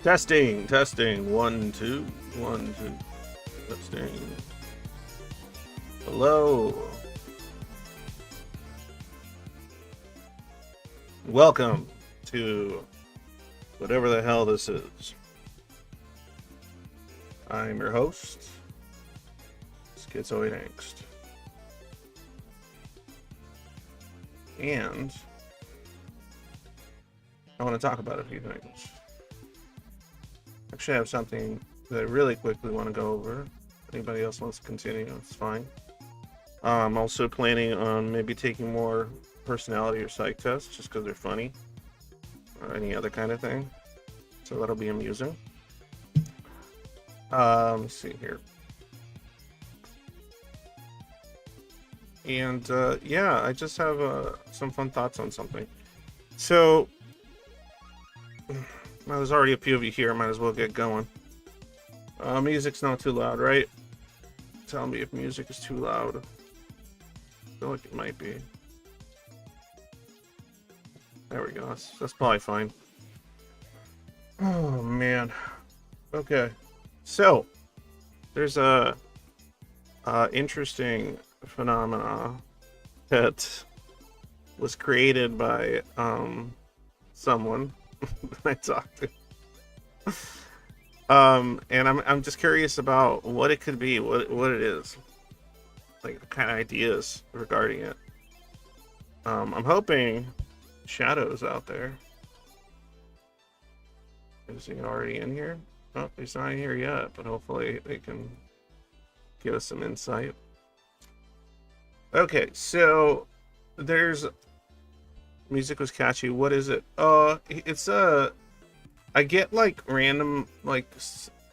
Testing, testing. 1, 2, 1, 2. Testing. Hello. Welcome to whatever the hell this is. I'm your host, Schizoid Angst. And I want to talk about a few things. Actually, I have something that I really quickly want to go over. If anybody else wants to continue, it's fine. I'm also planning on maybe taking more personality or psych tests just because they're funny, or any other kind of thing. So that'll be amusing. Let's see here. And yeah, I just have some fun thoughts on something. So, well, there's already a few of you here. Might as well get going. Music's not too loud, right? Tell me if music is too loud. I feel like it might be. There we go. That's probably fine. Oh, man. Okay. So, there's a interesting phenomena that was created by someone I talked to. And I'm just curious about what it could be, what it is, like the kind of ideas regarding it. I'm hoping Shadow's out there. Is he already in here? Oh, he's not here yet, but hopefully they can give us some insight. Okay, so there's music was catchy. What is it? It's I get like random, like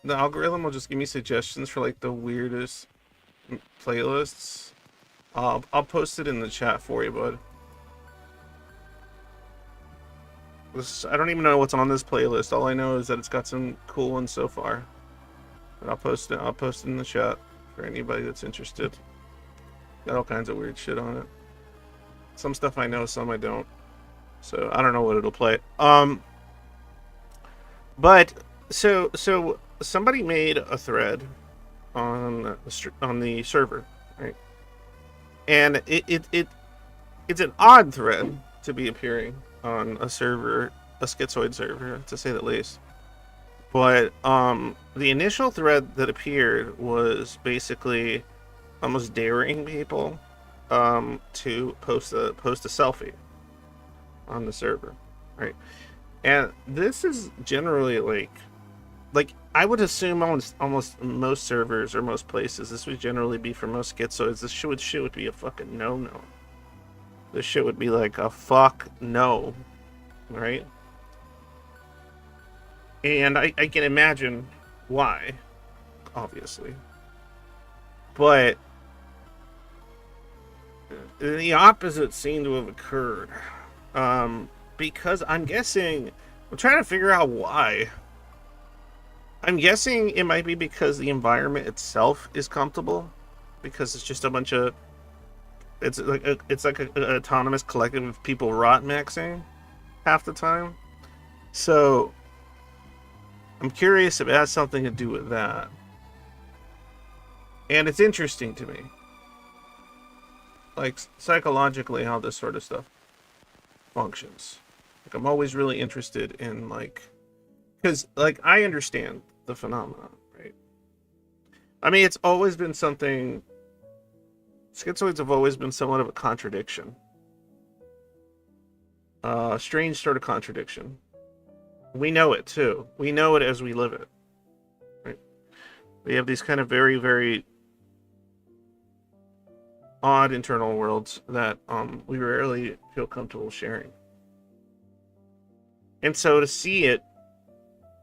the algorithm will just give me suggestions for like the weirdest playlists. I'll post it in the chat for you, bud. I don't even know what's on this playlist. All I know is that it's got some cool ones so far. And I'll post it in the chat for anybody that's interested. Got all kinds of weird shit on it. Some stuff I know, some I don't. So I don't know what it'll play. But so somebody made a thread on the server, right? And it's an odd thread to be appearing on a server, a schizoid server, to say the least. But the initial thread that appeared was basically almost daring people to post a selfie on the server, right? And this is generally like I would assume almost most servers or most places, this would generally be for most schizoids. This shit would be a fucking no. This shit would be like a fuck no, right? And I can imagine why, obviously. But the opposite seemed to have occurred. Because I'm trying to figure out why. I'm guessing it might be because the environment itself is comfortable, because it's just a bunch of, it's like an autonomous collective of people rot maxing half the time. So I'm curious if it has something to do with that. And it's interesting to me, like psychologically, how this sort of stuff functions. Like, I'm always really interested in because I understand the phenomenon, right? I mean, it's always been something. Schizoids have always been somewhat of a contradiction, strange sort of contradiction. We know it too. We know it as we live it, right? We have these kind of very, very odd internal worlds that we rarely feel comfortable sharing. And so to see it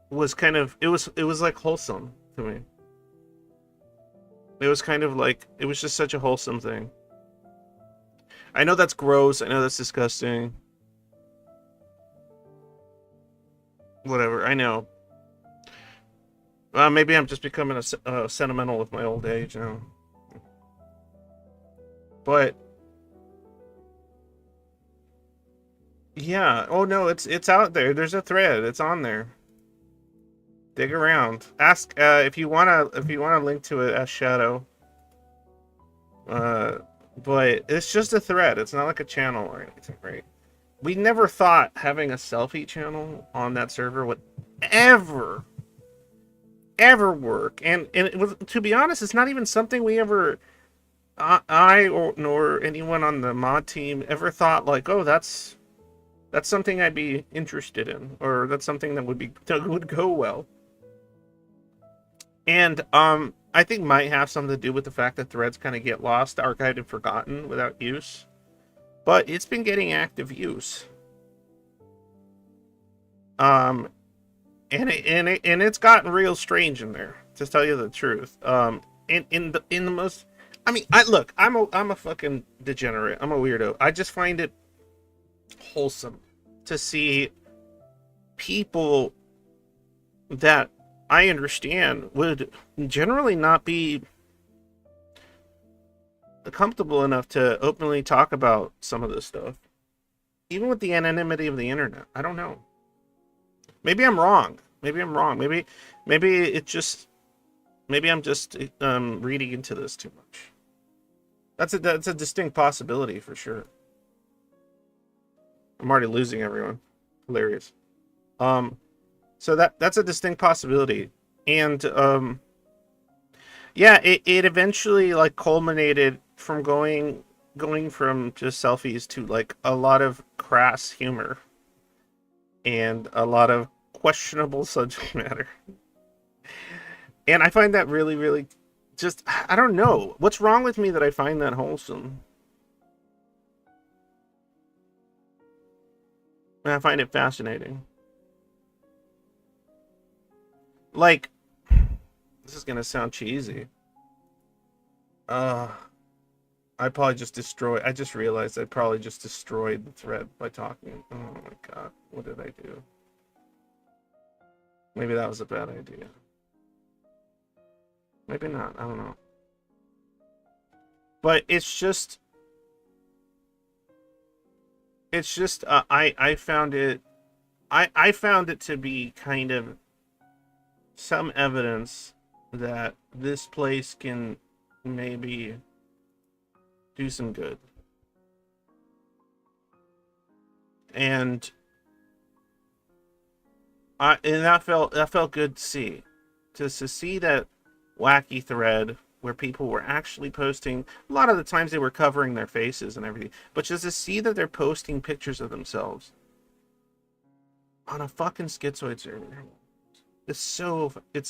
was kind of, it was like wholesome to me. It was kind of like, it was just such a wholesome thing. I know that's gross. I know that's disgusting. Whatever, I know. Maybe I'm just becoming sentimental with my old age now. But yeah, oh no, it's out there. There's a thread. It's on there. Dig around. Ask if you wanna link to it. Ask Shadow. But it's just a thread. It's not like a channel or anything, right? We never thought having a selfie channel on that server would ever work. And it was, to be honest, it's not even something we ever, nor anyone on the mod team ever thought like, oh, that's something I'd be interested in, or that's something that would go well. And I think might have something to do with the fact that threads kind of get lost, archived, and forgotten without use. But it's been getting active use. And it's gotten real strange in there, to tell you the truth. In the most, I mean, I'm a fucking degenerate. I'm a weirdo. I just find it wholesome to see people that I understand would generally not be comfortable enough to openly talk about some of this stuff, even with the anonymity of the internet. I don't know. Maybe I'm wrong. Maybe I'm wrong. Maybe it just, maybe I'm just reading into this too much. That's a distinct possibility for sure. I'm already losing everyone. Hilarious. So that's a distinct possibility, and yeah, it eventually like culminated from going from just selfies to like a lot of crass humor and a lot of questionable subject matter. And I find that really, really just, I don't know. What's wrong with me that I find that wholesome? And I find it fascinating. Like, this is gonna sound cheesy. Uh, I just realized I probably just destroyed the thread by talking. Oh my god, what did I do? Maybe that was a bad idea. Maybe not, I don't know. But I found it, I found it to be kind of some evidence that this place can maybe do some good. And that felt good to see. Just to see that wacky thread where people were actually posting, a lot of the times they were covering their faces and everything, but just to see that they're posting pictures of themselves on a fucking schizoid server. It's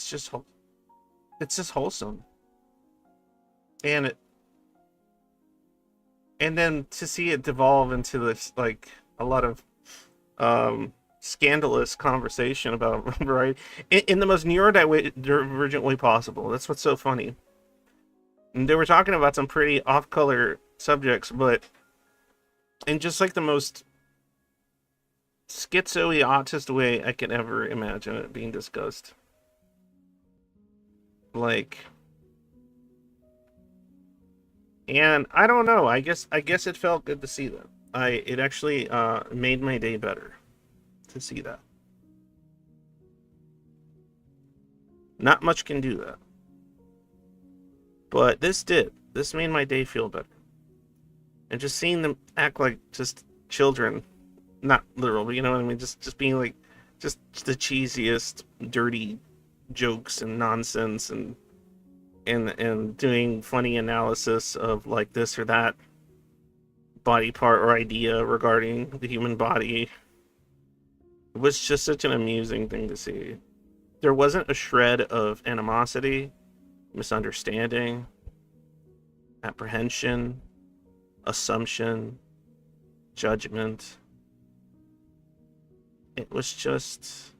just wholesome. And then to see it devolve into this like a lot of scandalous conversation about right in the most neurodivergent way possible. That's what's so funny. And they were talking about some pretty off-color subjects, but in just like the most schizoid autist way I can ever imagine it being discussed. Like, and I don't know. I guess it felt good to see that. It actually made my day better to see that. Not much can do that, but this did. This made my day feel better. And just seeing them act like just children, not literal, but you know what I mean. Just being like, just the cheesiest, dirty jokes and nonsense, and doing funny analysis of like this or that body part or idea regarding the human body. It was just such an amusing thing to see. There wasn't a shred of animosity, misunderstanding, apprehension, assumption, judgment. It was just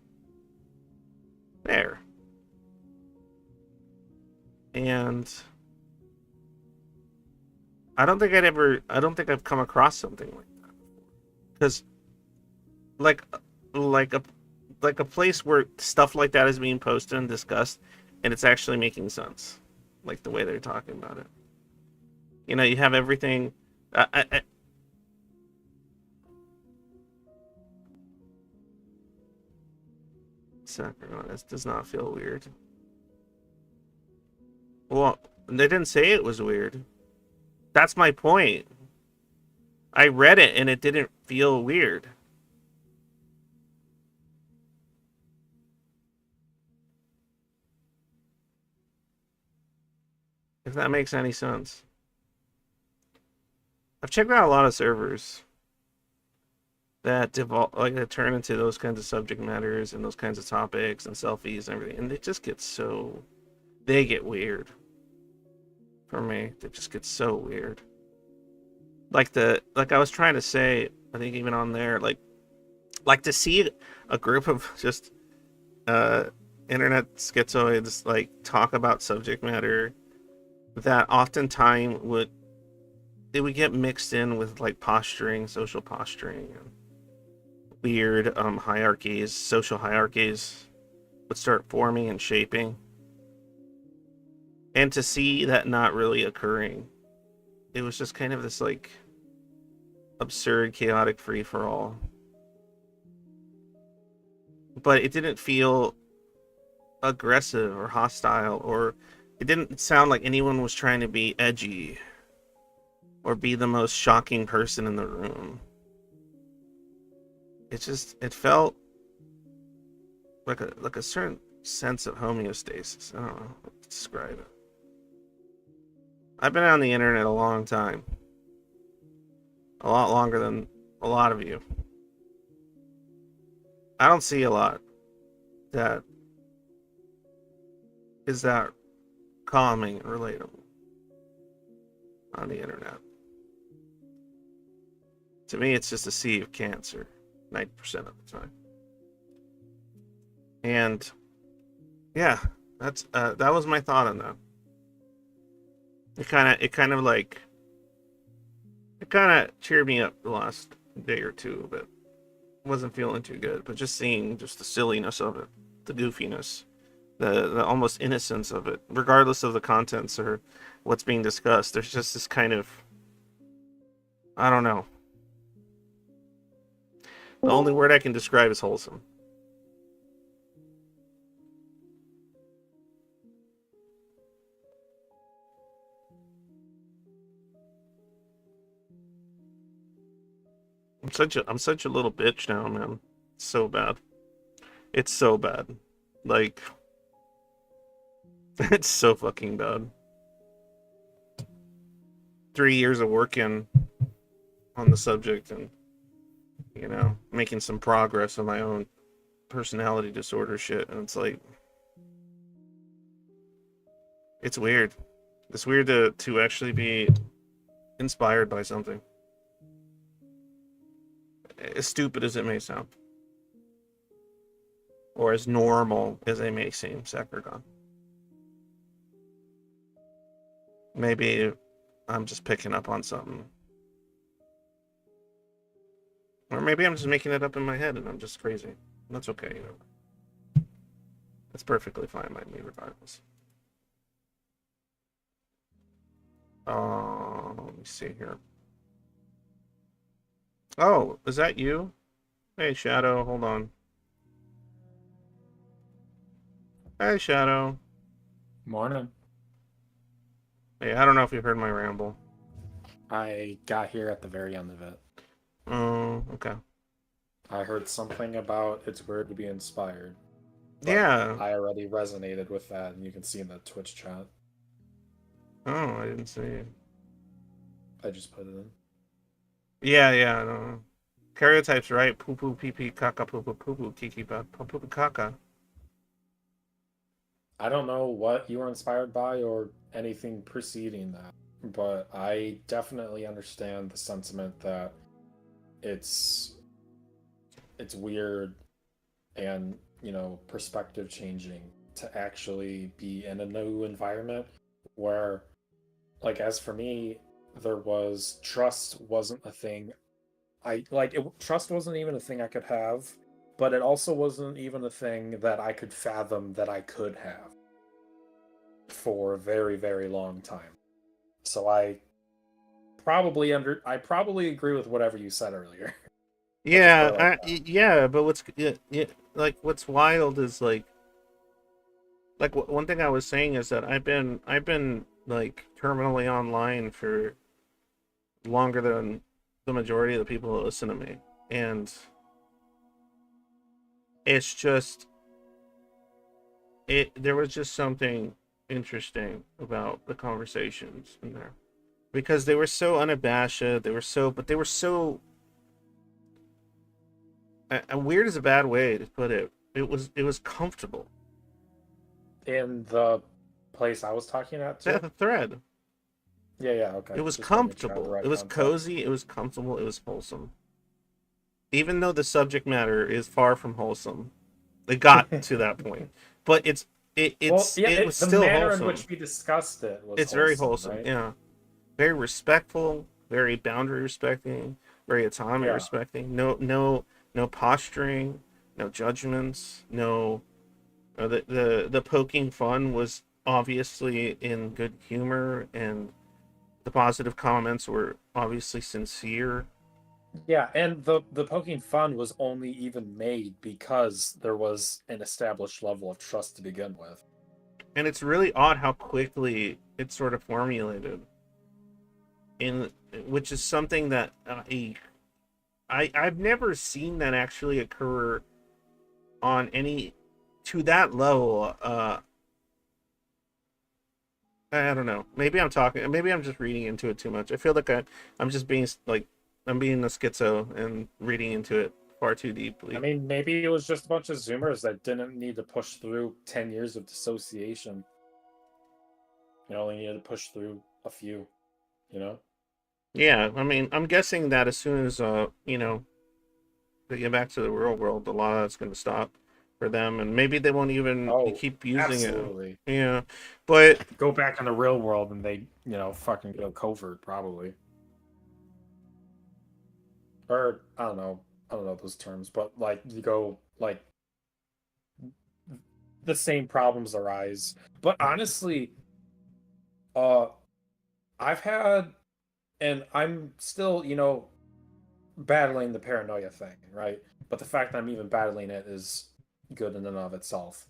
there. And I don't think I've come across something like that. Because like like a like a place where stuff like that is being posted and discussed and it's actually making sense. Like the way they're talking about it. You know, you have everything this does not feel weird. Well, they didn't say it was weird. That's my point. I read it and it didn't feel weird. If that makes any sense. I've checked out a lot of servers that devolve, like that turn into those kinds of subject matters and those kinds of topics and selfies and everything, and they just get so, they get weird. For me, they just get so weird. Like I was trying to say, I think even on there, like to see a group of just internet schizoids like talk about subject matter that oftentimes would get mixed in with like posturing, social posturing, weird hierarchies, social hierarchies would start forming and shaping. And to see that not really occurring, it was just kind of this like absurd, chaotic free for all. But it didn't feel aggressive or hostile, or it didn't sound like anyone was trying to be edgy or be the most shocking person in the room. It felt like a certain sense of homeostasis. I don't know how to describe it. I've been on the internet a long time. A lot longer than a lot of you. I don't see a lot that is that calming and relatable on the internet. To me, it's just a sea of cancer 90% of the time. And yeah, that was my thought on that. It kind of cheered me up the last day or two, but wasn't feeling too good. But just seeing just the silliness of it, the goofiness, the almost innocence of it, regardless of the contents or what's being discussed. There's just this kind of, I don't know. The only word I can describe is wholesome. I'm such a little bitch now, man. It's so bad. It's so bad. Like, it's so fucking bad. 3 years of working on the subject and, making some progress on my own personality disorder shit. And it's like, it's weird. It's weird to actually be inspired by something. As stupid as it may sound. Or as normal as it may seem, Sakragon. Maybe I'm just picking up on something. Or maybe I'm just making it up in my head and I'm just crazy. That's okay, That's perfectly fine by me regardless. Let me see here. Oh, is that you? Hey, Shadow, hold on. Hey, Shadow. Morning. Hey, I don't know if you heard my ramble. I got here at the very end of it. Oh, okay. I heard something about it's weird to be inspired. Yeah. I already resonated with that, and you can see in the Twitch chat. Oh, I didn't see it. I just put it in. Yeah, no. Karyotype's right. Poo poo pee pee caca poo poo poo poo kiki poo poo caca. I don't know what you were inspired by or anything preceding that, but I definitely understand the sentiment that it's weird and, perspective changing to actually be in a new environment where, like, as for me, trust wasn't a thing. Trust wasn't even a thing I could have, but it also wasn't even a thing that I could fathom that I could have for a very, very long time. So I probably agree with whatever you said earlier. Yeah, but what's wild is like one thing I was saying is that I've been like terminally online for longer than the majority of the people that listen to me, and it's just there was just something interesting about the conversations in there because they were so unabashed, they were so weird is a bad way to put it. It was comfortable. In the place I was talking at too? The thread. Yeah, okay. It was comfortable. It was cozy. It was comfortable. It was wholesome. Even though the subject matter is far from wholesome, it got to that point. But it was still wholesome. The manner in which we discussed it was it's very wholesome, right? Yeah. Very respectful, very boundary respecting, very autonomy respecting. No no posturing, no judgments, no the poking fun was obviously in good humor, and the positive comments were obviously sincere. Yeah, and the poking fun was only even made because there was an established level of trust to begin with. And it's really odd how quickly it sort of formulated, in which is something that I've never seen that actually occur on any to that level. I don't know. Maybe I'm talking. Maybe I'm just reading into it too much. I feel like I'm just being like I'm being a schizo and reading into it far too I deeply. mean, maybe it was just a bunch of Zoomers that didn't need to push through 10 years of dissociation. You only needed to push through a few, you know? Yeah, I mean, I'm guessing that as soon as they get back to the real world, a lot of that's going to stop for them, and maybe they won't even Oh, keep using it. absolutely. Yeah, but Go back in the real world and they, fucking go covert, probably. Or, I don't know those terms, but like, you go, like, the same problems arise. But honestly, uh, I've had, and I'm still, battling the paranoia thing, right? But the fact that I'm even battling it is good in and of itself.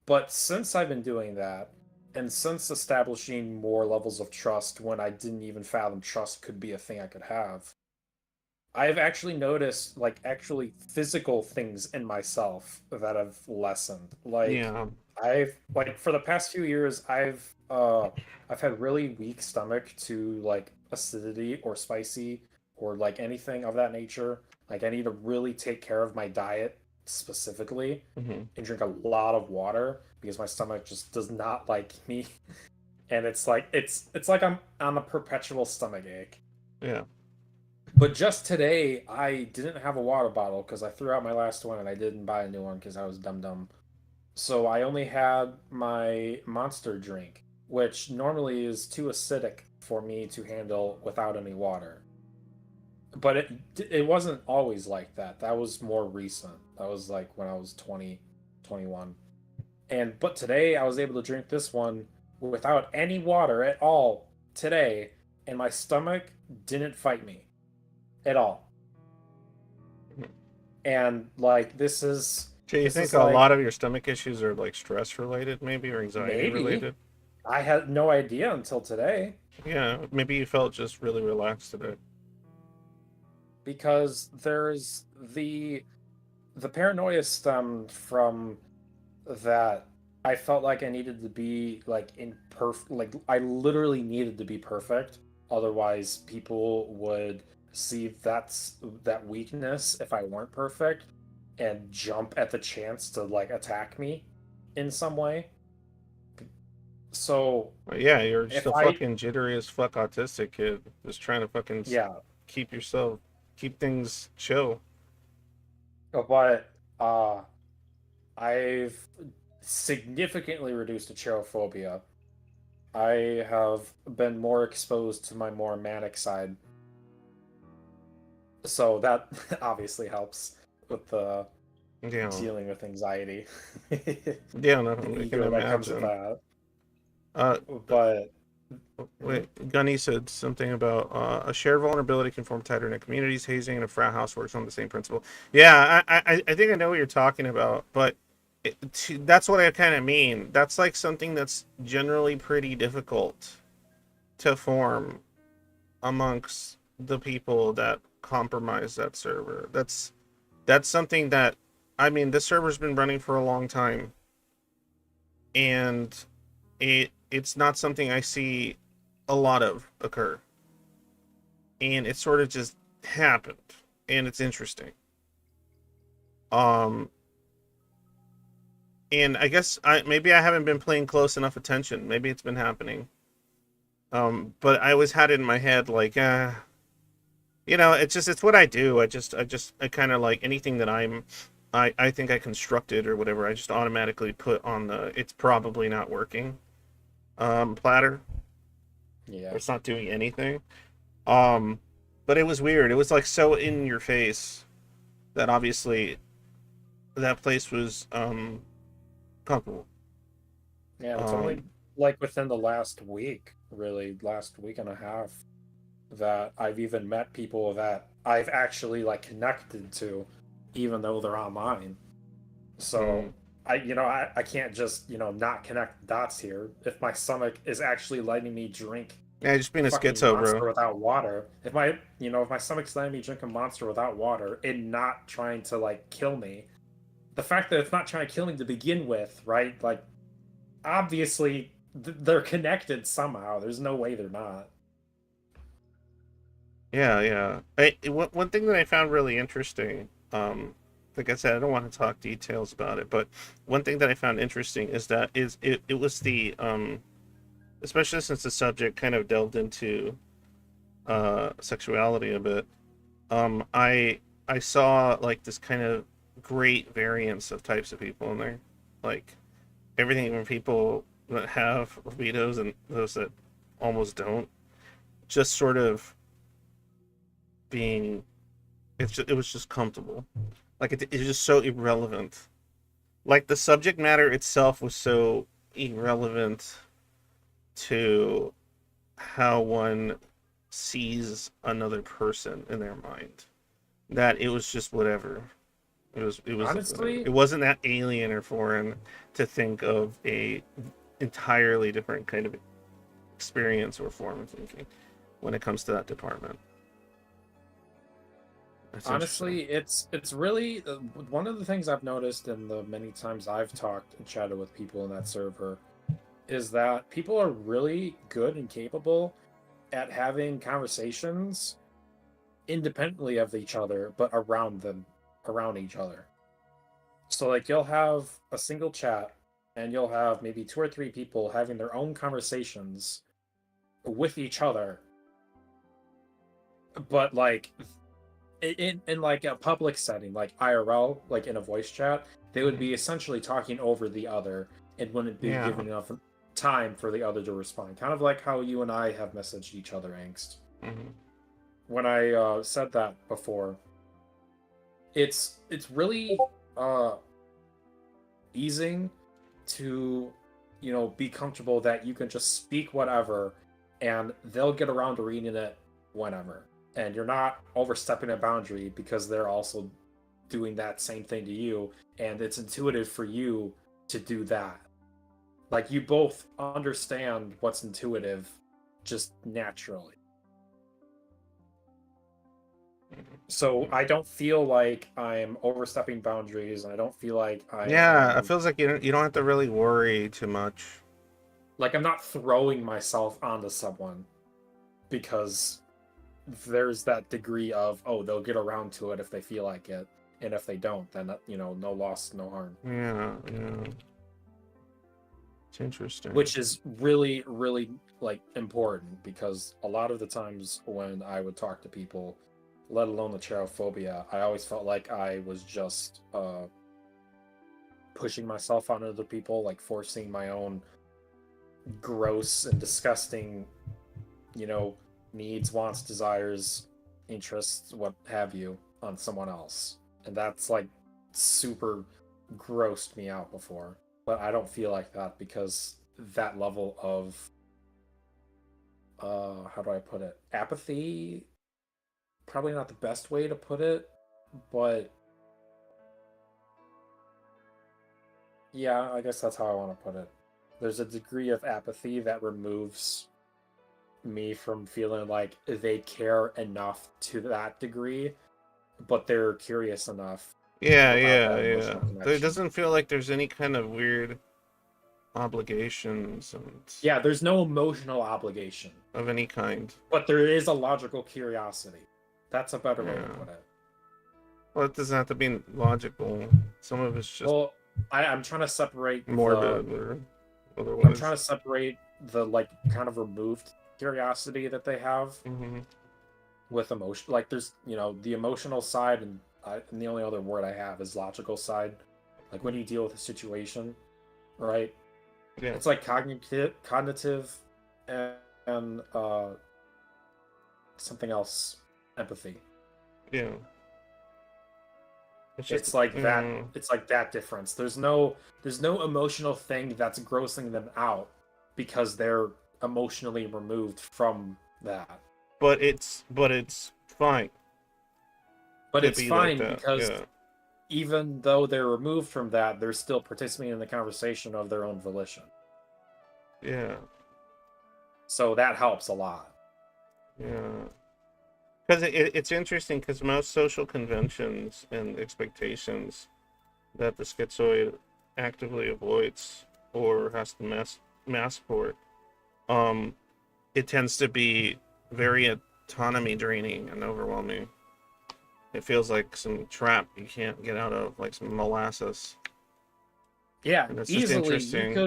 But since I've been doing that, and since establishing more levels of trust when I didn't even fathom trust could be a thing I could have, I've actually noticed like actually physical things in myself that have lessened. Like yeah, I've like for the past few years I've had really weak stomach to like acidity or spicy or like anything of that nature. Like I need to really take care of my diet specifically hmm and drink a lot of water because my stomach just does not like me. And it's like I'm on a perpetual stomach ache. yeah. But just today, I didn't have a water bottle because I threw out my last one and I didn't buy a new one because I was dumb. So I only had my monster drink, which normally is too acidic for me to handle without any water. But it wasn't always like that. That was more recent. That was like when I was 20, 21. But today I was able to drink this one without any water at all today, and my stomach didn't fight me at all. And like So you this think is a lot like of your stomach issues are like stress related, maybe, or anxiety maybe related? I had no idea until today Yeah, maybe you felt just really relaxed today. because there's the paranoia stemmed from that I felt like I needed to be like in like I literally needed to be perfect, otherwise people would see that weakness if I weren't perfect and jump at the chance to like attack me in some way. So But yeah, you're just if a I fucking jittery as fuck autistic kid, just trying to fucking yeah, keep yourself, keep things chill. but I've significantly reduced acherophobia. I have been more exposed to my more manic side, so that obviously helps with the Yeah, dealing with anxiety. yeah, no, The I can ego that comes with imagine. that. Uh, But mhm. Wait, Gunny said something about a shared vulnerability can form tighter knit communities. Hazing in a frat house works on the same principle. Yeah, I think I know what you're talking about, but that's what I kind of mean. That's like something that's generally pretty difficult to form amongst the people that compromise that server. That's something that, I mean, this server's been running for a long time, and it's not something I see a lot of occur, and it sort of just happened, and it's interesting. Um, and I guess maybe I haven't been paying close enough attention. Maybe it's been happening. But I always had it in my head like, it's what I do. I kind of like anything that I think I constructed or whatever. I just automatically put on the it's probably not working platter. Yeah. It's not doing anything. Um, but it was weird. It was like so in your face. that obviously that place was comfortable. Yeah, it's only Um, like within the last week, really, last week and a half, that I've even met people that I've actually like connected to, even though they're online. So mm, I can't just, not connect the dots here. If my stomach is actually letting me drink yeah, just being a fucking schizo, bro. monster without water, if my stomach's letting me drink a monster without water and not trying to like kill me, the fact that it's not trying to kill me to begin with, right? Like obviously they're connected somehow. There's no way they're not. Yeah, yeah. One thing that I found really interesting, like I said, I don't want to talk details about it, but one thing that I found interesting is that it was the especially since the subject kind of delved into sexuality a bit. I saw like this kind of great variance of types of people in there, like everything from people that have libidos and those that almost don't, just sort of being it was just comfortable. Like it was just so irrelevant. Like the subject matter itself was so irrelevant to how one sees another person in their mind that it was just whatever. It was like whatever. Honestly, It wasn't that alien or foreign to think of a entirely different kind of experience or form of thinking when it comes to that department. That's interesting. honestly, it's really one of the things I've noticed in the many times I've talked and chatted with people in that server is that people are really good and capable at having conversations independently of each other, but around each other. So like you'll have a single chat and you'll have maybe two or three people having their own conversations with each other, but like in like a public setting, like IRL, like in a voice chat, they would Mm-hmm. be essentially talking over the other and wouldn't be Yeah. given enough time for the other to respond. Kind of like how you and I have messaged each other, Angst. Mm-hmm. When I said that before, it's really uh easing to be comfortable that you can just speak whatever and they'll get around to reading it whenever, and you're not overstepping a boundary because they're also doing that same thing to you, and it's intuitive for you to do that. Like you both understand what's intuitive just naturally. So I don't feel like I'm overstepping boundaries, and I don't feel like I Yeah, it am feels like you don't have to really worry too much. like I'm not throwing myself onto someone because there's that degree of, oh, they'll get around to it if they feel like it, and if they don't, then no loss, no harm. Yeah, yeah. It's interesting. Which is really, really like important, because a lot of the times when I would talk to people, let alone the cherophobia, I always felt like I was just pushing myself on other people, like forcing my own gross and disgusting, you know, needs, wants, desires, interests, what have you, on someone else. And that's like super grossed me out before. But I don't feel like that because that level of how do I put it? Apathy, probably not the best way to put it, but yeah, I guess that's how I want to put it. There's a degree of apathy that removes me from feeling like they care enough to that degree, but they're curious enough Yeah, without yeah, that yeah. emotional There connection. doesn't feel like there's any kind of weird obligations and Yeah, there's no emotional obligation, of any kind. but there is a logical curiosity. That's a better way to Yeah. put it. Well, it doesn't have to be logical. Some of it's just Well, I'm trying to separate morbid or I'm trying otherwise. to separate the like kind of removed curiosity that they have Hmm. with emotion. Like there's the emotional side, and the only other word I have is logical side. Like when you deal with a situation, right? Yeah, It's like cognitive, and something else, empathy. yeah. It's just It's like that. It's like that difference. There's no emotional thing that's grossing them out because they're emotionally removed from that. but it's fine But to it's be like fine that. because Yeah. even though they're removed from that, they're still participating in the conversation of their own volition. Yeah. So that helps a lot. Yeah. Because it's interesting because most social conventions and expectations that the schizoid actively avoids or has to mask for, um, it tends to be very autonomy draining and overwhelming. It feels like some trap you can't get out of, like some molasses. Yeah, And it's just easily interesting.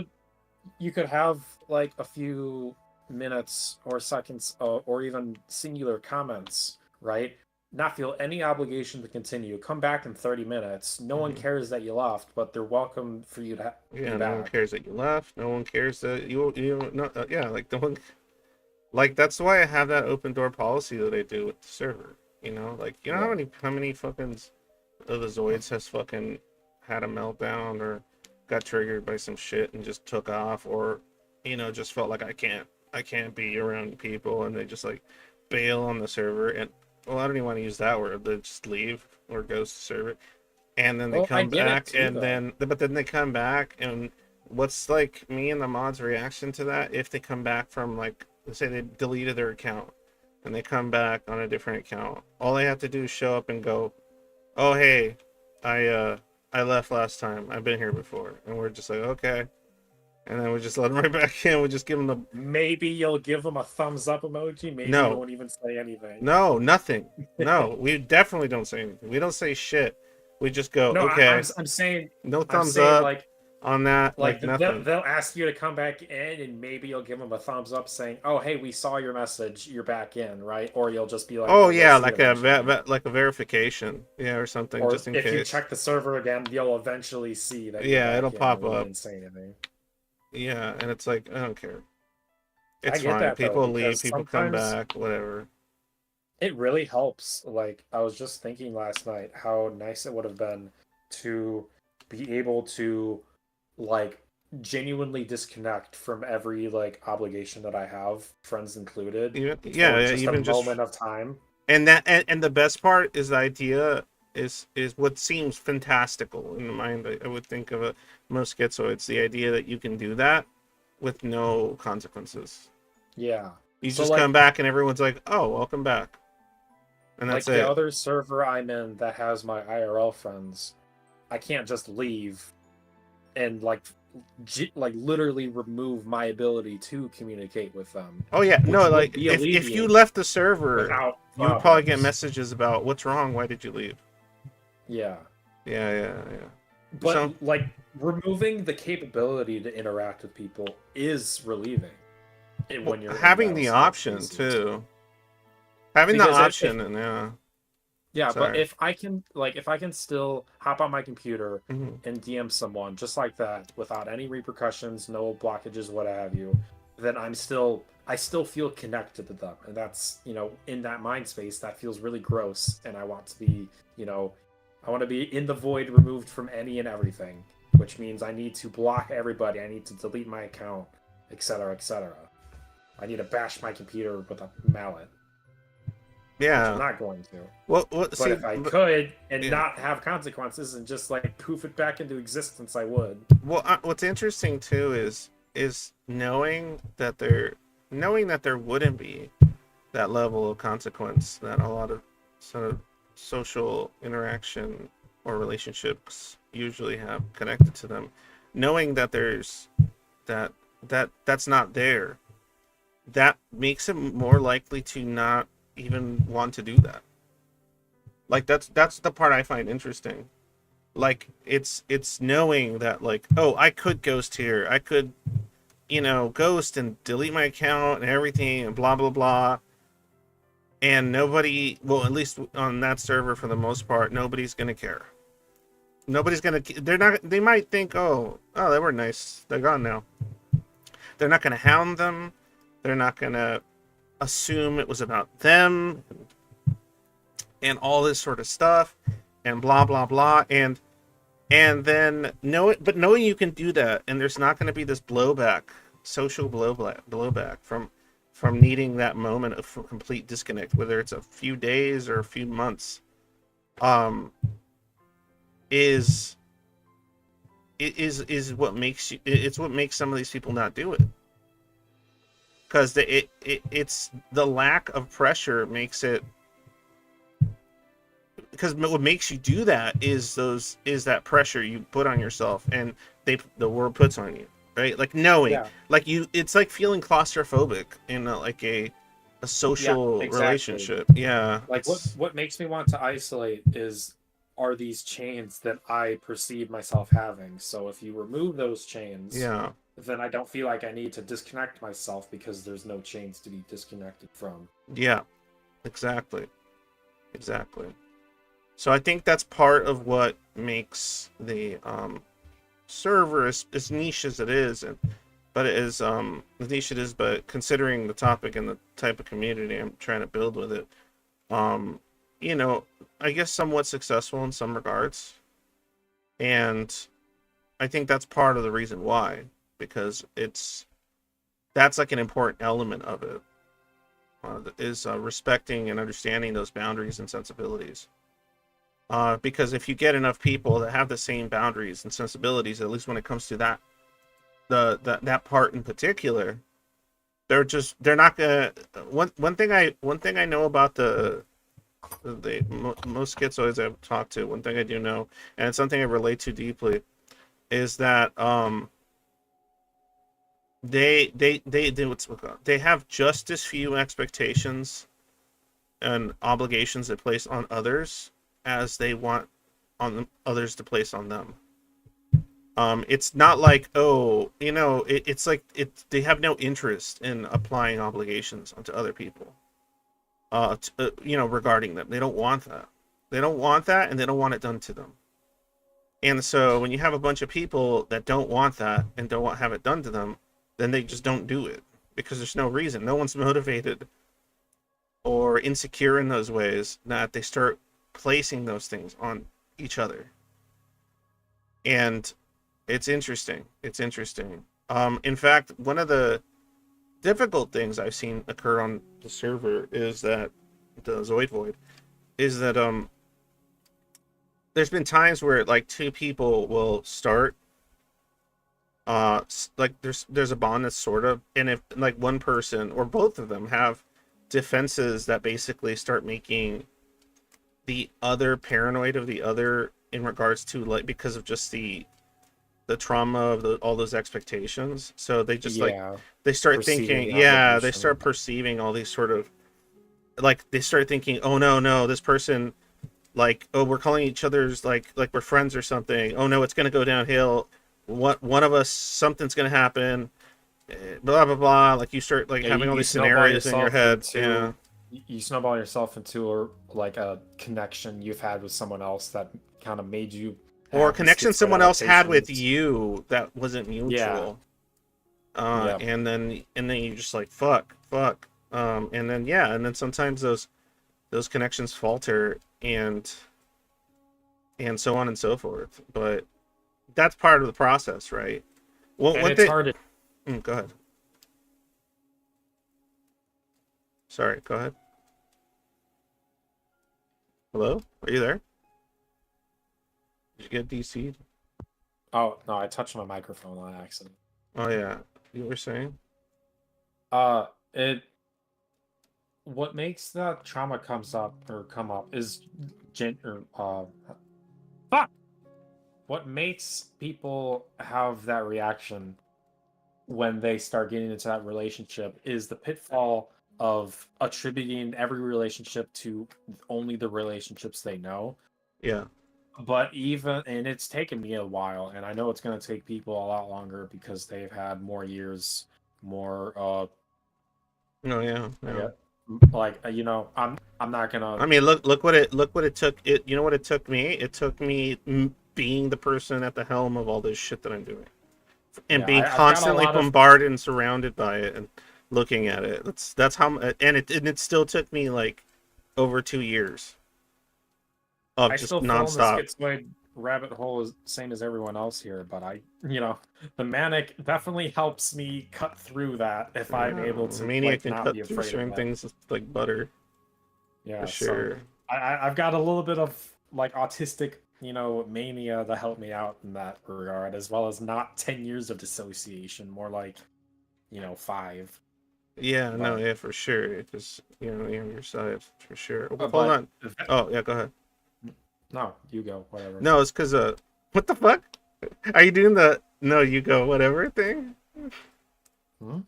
you could have like a few minutes or seconds or even singular comments, right? Not feel any obligation to continue. Come back in 30 minutes. No one Mhm. cares that you left, but they're welcome for you to be Yeah, no one back. cares that you left. No one cares that you no yeah, like no one like that's why I have that open door policy that I do with the server. Like Yeah. how many fucking of the Zoids has fucking had a meltdown or got triggered by some shit and just took off or just felt like I can't be around people and they just like bail on the server and well I don't even want to use that word, they just leave or ghost the server and then they Well, I come get it back too, and though. then they come back and what's like me and the mods reaction to that if they come back from like let's say they deleted their account and they come back on a different account, all they have to do is show up and go, oh hey, I left last time, I've been here before, and we're just like okay, and then we just let them right back in, we just give them the Maybe you'll give them a thumbs up emoji. Maybe you no, won't even say anything. no, nothing, no, we definitely don't say anything, we don't say shit, we just go No, okay, I'm saying no thumbs up like on that, like nothing. they'll ask you to come back in, and maybe you'll give them a thumbs up saying, "Oh, hey, we saw your message. You're back in," right? Or you'll just be like, Oh "Oh, we'll yeah, see you like a eventually." like a verification, yeah, or something, Or just in if you case. check the server again, you'll eventually see that you're Yeah, it'll back in pop and you up. didn't say anything. Yeah, and it's like I don't care. I It's get fine. that though, People leave, because people come sometimes back, whatever. it really helps. Like, I was just thinking last night how nice it would have been to be able to, like, genuinely disconnect from every, like, obligation that I have, friends included, Yeah, for yeah, just a even just moment of time. and the best part is the idea is what seems fantastical in the mind. I would think of most schizoids, the idea that you can do that with no consequences. Yeah. You So, just come like, back and everyone's like, "Oh, welcome back," and that's the it. other server I'm in that has my IRL friends, I can't just leave and, like, like literally remove my ability to communicate with them, Oh yeah, which no, would like be if you alleviated left the server, without you would probably get problems. messages about what's wrong, why did you leave? Yeah. Yeah, yeah, yeah. But So like removing the capability to interact with people is relieving well, when you're in having the those option species. too, having the Because if option, and yeah, yeah, but sorry. if I can still hop on my computer Hmm. and DM someone just like that without any repercussions, no blockages, what have you, then I still feel connected to them. And that's, in that mind space that feels really gross and I want to be, you know, I want to be in the void, removed from any and everything, which means I need to block everybody, I need to delete my account, etc., etc. I need to bash my computer with a mallet, which I'm Yeah. not going to. Well, But see, if I could and yeah. not have consequences and just like poof it back into existence, I would. Well, what's interesting too is knowing that there wouldn't be that level of consequence that a lot of sort of social interaction or relationships usually have connected to them, knowing that there's that that's not there, that makes it more likely to not even want to do that. Like that's the part I find interesting. Like it's knowing that like, oh, I could ghost here, I could ghost and delete my account and everything and blah blah blah, and nobody, well, at least on that server for the most part, nobody's gonna care. Nobody's gonna, they're not, they might think, oh, they were nice, they're gone now. They're not gonna hound them, they're not gonna assume it was about them and all this sort of stuff. and blah blah blah, and then knowing you can do that, and there's not going to be this blowback, social blowback from needing that moment of complete disconnect, whether it's a few days or a few months, um, is what makes you. It's what makes some of these people not do it, because it's the lack of pressure makes it. Because what makes you do that is that pressure you put on yourself, and the world puts on you, right? Like knowing, Yeah. like it's like feeling claustrophobic in a social exactly. relationship. Yeah, Like it's what makes me want to isolate are these chains that I perceive myself having. So if you remove those chains, yeah, then I don't feel like I need to disconnect myself because there's no chains to be disconnected from. yeah, exactly, exactly. So I think that's part of what makes the server as niche as it is, and but it is as niche it is, but considering the topic and the type of community I'm trying to build with it, um, you know, I guess somewhat successful in some regards, and I think that's part of the reason why, because that's like an important element of it, is respecting and understanding those boundaries and sensibilities. Because if you get enough people that have the same boundaries and sensibilities, at least when it comes to that part in particular, they're not gonna. One thing I know about most schizoids I've talked to, one thing I do know, and it's something I relate to deeply, is that they have just as few expectations and obligations they place on others as they want others to place on them. It's not like, oh, it's like they have no interest in applying obligations onto other people. Regarding them, they don't want that. They don't want that, and they don't want it done to them. And so when you have a bunch of people that don't want that and don't want to have it done to them, then they just don't do it because there's no reason. No one's motivated or insecure in those ways that they start placing those things on each other. And it's interesting. It's interesting. In fact, one of the difficult things I've seen occur on the server is that the Zoid Void is that there's been times where like two people will start like there's a bond that's sort of, and if like one person or both of them have defenses that basically start making the other paranoid of the other in regards to, like, because of just the trauma of all those expectations, so they just like Yeah. they start Perceiving thinking, the yeah, they obligation. start perceiving all these sort of, like, they start thinking, oh no, this person, like, oh, we're calling each other's like we're friends or something, oh no, it's gonna go downhill, what, one of us, something's gonna happen, blah blah blah, like you start like Yeah, having all you these snowball scenarios in your yourself head. Yeah, into you snowball yourself into like a connection you've had with someone else that kind of made you or a have these connection schizoid someone else had with adaptations. you that wasn't Yeah. mutual. Yeah. And then you're just like, fuck. And then, yeah, and then sometimes those connections falter, and so on and so forth. But that's part of the process, right? Well, And one it's thing. hard to Go ahead. Sorry, go ahead. Hello, are you there? Did you get DC'd? Oh, no, I touched my microphone on accident. Oh yeah, you were saying. It what makes that trauma come up is gen or fuck. What makes people have that reaction when they start getting into that relationship is the pitfall of attributing every relationship to only the relationships they know. Yeah. But even, and it's taken me a while, and I know it's going to take people a lot longer because they've had more years, more, No, yeah, I yeah. guess, like, I'm not gonna, I mean, look what it took. You know what it took me? It took me being the person at the helm of all this shit that I'm doing, and yeah, being I've got a constantly lot of, bombarded and surrounded by it and looking at it. That's how, and it still took me like over 2 years. of I just still fall in the nonstop. schizoid rabbit hole as same as everyone else here, but the manic definitely helps me cut through that if I'm able to Mania like can not cut be through afraid of certain it. things like butter, for Yeah, so sure. I've got a little bit of like autistic, mania to help me out in that regard, as well as not 10 years of dissociation, more like, 5. Yeah, no, But yeah, for sure. Because you're on your side for sure. uh, Hold but on. Oh yeah, go ahead. no, you go, whatever. No, it's because what the fuck? Are you doing the no, you go whatever thing? Hmm?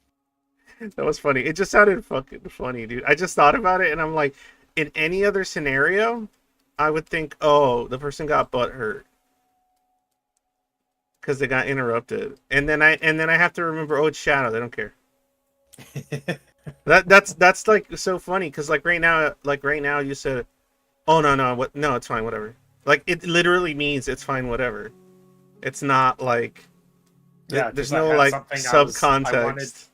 That was funny. It just sounded fucking funny, dude. I just thought about it and I'm like, in any other scenario, I would think, oh, the person got butt hurt because they got interrupted, and then I have to remember, oh, it's Shadow. They don't care. That's like so funny because like right now you said, oh no what no it's fine whatever. Like it literally means it's fine whatever. It's not like Yeah, there's because I no had like something subcontext.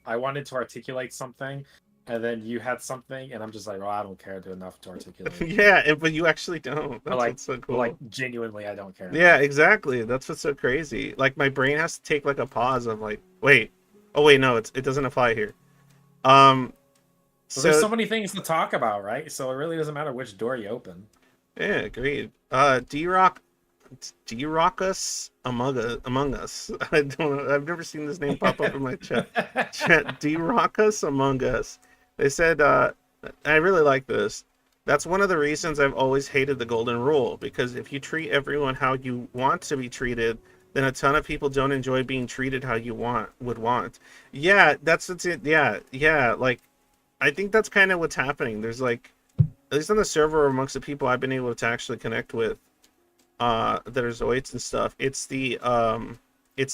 I wanted to articulate something, and then you had something, and I'm just like, well, I don't care to enough to articulate. Yeah, but you actually don't. But That's what's so like cool. genuinely, I don't care Yeah, enough. exactly. That's what's so crazy. Like my brain has to take like a pause of like, wait, oh wait, no, it doesn't apply here. Um, But there's so so many things to talk about, right? So it really doesn't matter which door you open. yeah, agreed. D-Rock us among us. I don't know. I've never seen this name pop up in my chat. Chat D-Rock us among us. They said, I really like this. That's one of the reasons I've always hated the golden rule, because if you treat everyone how you want to be treated, then a ton of people don't enjoy being treated how you would want. Yeah, that's what's it. Yeah, yeah. Like, I think that's kind of what's happening. There's like, at least on the server amongst the people I've been able to actually connect with, that are zoids and stuff, it's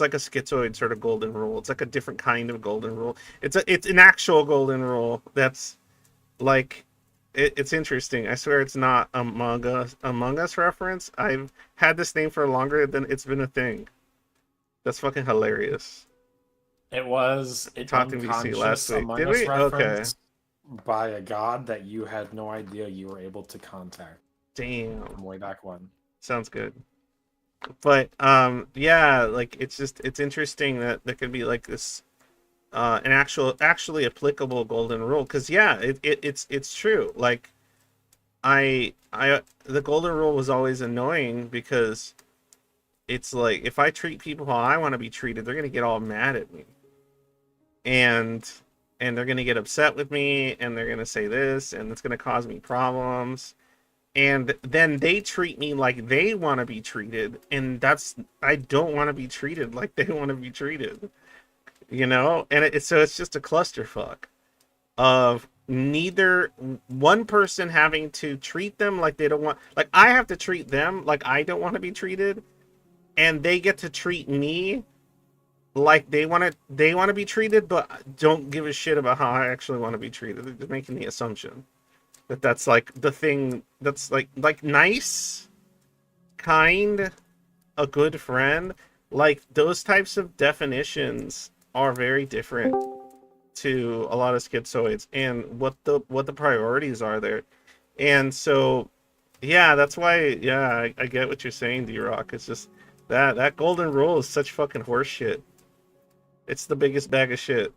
like a schizoid sort of golden rule. It's like a different kind of golden rule. It's an actual golden rule that's like it's interesting. I swear it's not Among Us reference. I've had this name for longer than it's been a thing. That's fucking hilarious. It was an Talked to VC last unconscious week. Among Did Us we? Okay. reference by a god that you had no idea you were able to contact Damn. from way back when. Sounds good. But yeah, like it's interesting that there could be like this an actually applicable golden rule, because yeah, it's true. Like I the golden rule was always annoying because it's like if I treat people how I want to be treated, they're gonna get all mad at me, and they're gonna get upset with me, and they're gonna say this, and it's gonna cause me problems, and then they treat me like they want to be treated, and I don't want to be treated like they want to be treated, and so it's just a clusterfuck of neither one person having to treat them like they don't want, like I have to treat them like I don't want to be treated, and they get to treat me like they want to be treated, but don't give a shit about how I actually want to be treated. They're just making the assumption that's like the thing that's like nice, kind, a good friend. Like those types of definitions are very different to a lot of schizoids and what the priorities are there. And so yeah, that's why, yeah, I get what you're saying, D-Rock. It's just that golden rule is such fucking horse shit. It's the biggest bag of shit.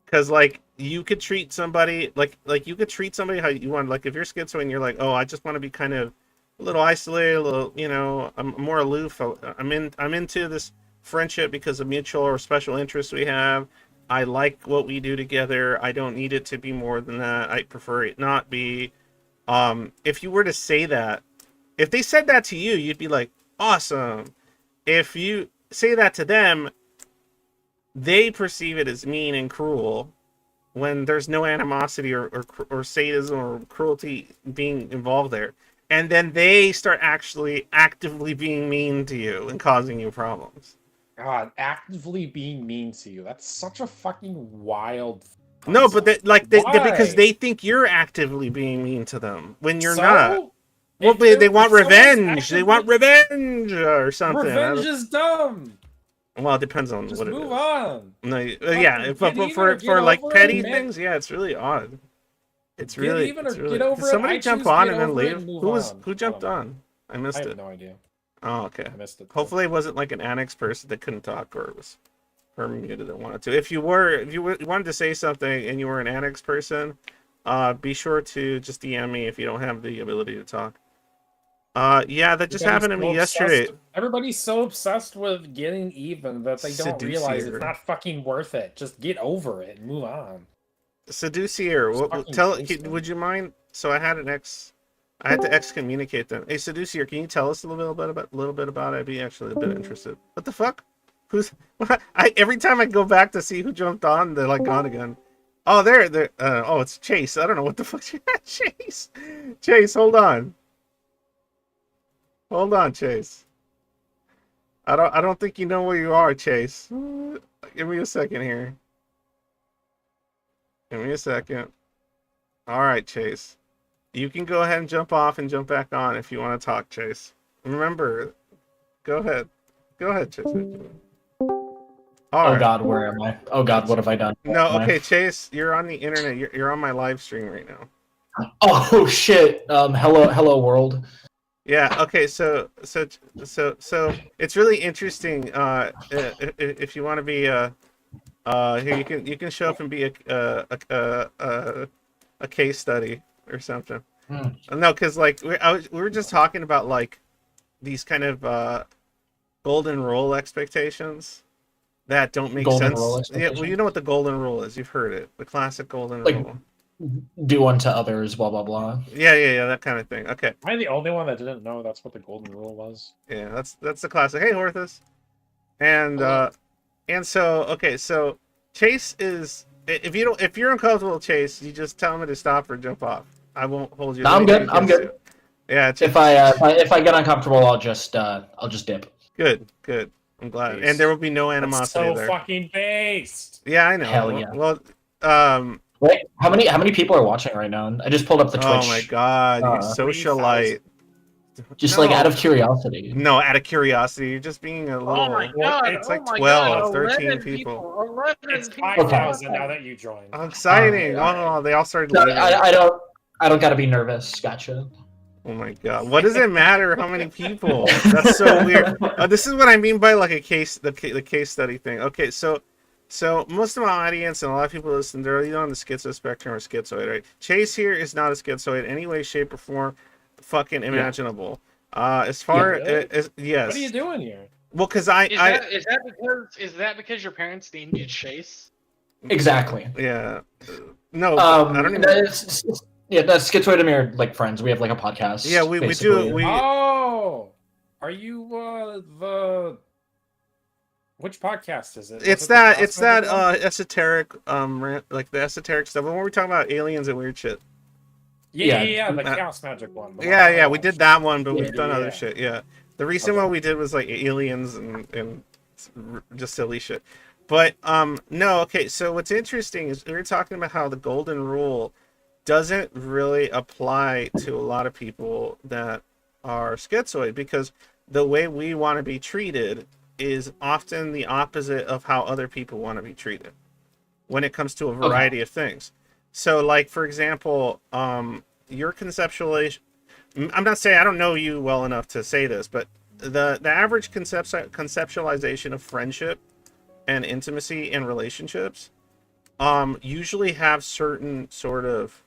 Because like you could treat somebody like you could treat somebody how you want. Like if you're schizo and you're like, oh, I just want to be kind of a little isolated, a little, I'm more aloof. I'm into this friendship because of mutual or special interests we have. I like what we do together. I don't need it to be more than that. I prefer it not be. If you were to say that, if they said that to you, you'd be like, awesome. If you say that to them, they perceive it as mean and cruel when there's no animosity or sadism or cruelty being involved there. And then they start actually actively being mean to you and causing you problems. God, actively being mean to you. That's such a fucking wild No, but concept. because Why? they think you're actively being mean to them when you're not. So, Well, they want if someone's revenge. They want actively revenge or something. revenge is dumb. Well, it depends on Just what it move is. on. No, yeah, Fucking get but even or get for like over it, petty man. things, yeah, it's really odd. It's Get really, even or it's get really. Did over it. somebody I jump choose on get and then over it leave? and move Who was on. who I jumped don't know. on? I I missed have it. no idea. Oh, okay. I missed it. Too. Hopefully it wasn't like an annex person that couldn't talk, or it was her muted that wanted to. If you wanted to say something and you were an annex person, be sure to just DM me if you don't have the ability to talk. Yeah, that just happened to me yesterday. Everybody's so obsessed with getting even that they don't realize it's Seducier. not fucking worth it. Just get over it and move on. Seducier, Just fucking ghost them. would you mind? So I had to excommunicate them. Hey, Seducier, can you tell us a little bit about it? I'd be actually a bit interested. What the fuck? Who's? Every time I go back to see who jumped on, they're like gone again. Oh, there. Oh, it's Chase. I don't know what the fuck. Chase. Chase, hold on. Hold on, Chase. I don't think you know where you are, Chase. Give me a second here. Give me a second. All right, Chase. You can go ahead and jump off and jump back on if you want to talk, Chase. Remember, go ahead. Go ahead, Chase. All Oh right. God, where am I? Oh God, what have I done? No, okay, Chase, you're on the internet. You're on my live stream right now. Oh shit. Hello world. Yeah. Okay. So it's really interesting. If you want to be here you can show up and be a case study or something. No, because like we were just talking about like these kind of golden rule expectations that don't make Golden sense. rule Yeah, well, you know what the golden rule is. You've heard it. The classic golden Like, rule. do unto others, blah blah blah. Yeah, that kind of thing. Okay. Am I the only one that didn't know that's what the golden rule was? Yeah, that's the classic. Hey, Horthus. And so okay, so Chase is if you're uncomfortable with Chase, you just tell him to stop or jump off. I won't hold you. No, I'm good. I'm good. Yeah. If I get uncomfortable, I'll just dip. Good. I'm glad. Based. And there will be no animosity That's so there. fucking based. Yeah, I know. Hell yeah. Well, Wait, how many people are watching right now? I just pulled up the Twitch. oh my god, you socialite. Just like out of curiosity. No, out of curiosity. You're just being a little. Oh my god! It's like oh my 12, god, 13 people. 11 It's people. 5,000 now that you joined. Oh, exciting. Oh, they all started No, leaving. I don't gotta be nervous. Gotcha. Oh my god! What does it matter how many people? That's so weird. This is what I mean by like the case study thing. Okay, so most of my audience and a lot of people listen, they're either on the schizo-spectrum or schizoid, right? Chase here is not a schizoid in any way, shape, or form, fucking imaginable. As far as yes. What are you doing here? Well, because Is that because your parents named you Chase? Exactly. Yeah. No, I don't even. That's Schizoid and me are like friends. We have like a podcast. Yeah, we basically. do. Oh, are you the? Which podcast is it? It's that esoteric like the esoteric stuff. When we're talking about aliens and weird shit. Yeah, the chaos magic one. Yeah, we did that one, but we've done yeah. other shit. Yeah, the recent one we did was like aliens and just silly shit. But no, okay. So what's interesting is we were talking about how the golden rule doesn't really apply to a lot of people that are schizoid because the way we want to be treated is often the opposite of how other people want to be treated when it comes to a variety of things. So, like, for example, your conceptualization, I'm not saying I don't know you well enough to say this, but the average conceptualization of friendship and intimacy and relationships usually have certain sort of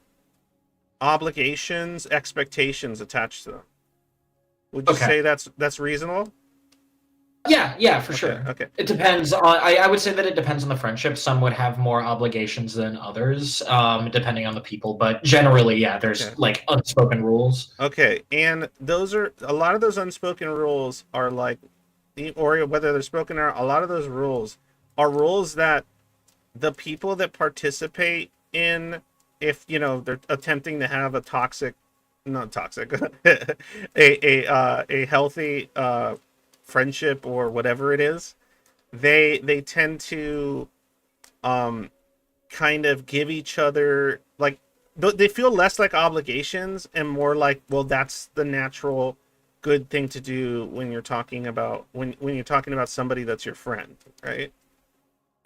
obligations, expectations attached to them. Would you say that's reasonable? Yeah, for sure. Okay. It depends on. I would say that it depends on the friendship. Some would have more obligations than others, depending on the people. But generally, yeah, there's like unspoken rules. Okay, and those are a lot of those unspoken rules are like, or whether they're spoken or a lot of those rules are rules that the people that participate in, if they're attempting to have a not toxic, a healthy friendship or whatever it is, they tend to kind of give each other like they feel less like obligations and more like, well, that's the natural good thing to do when you're talking about when you're talking about somebody that's your friend, right?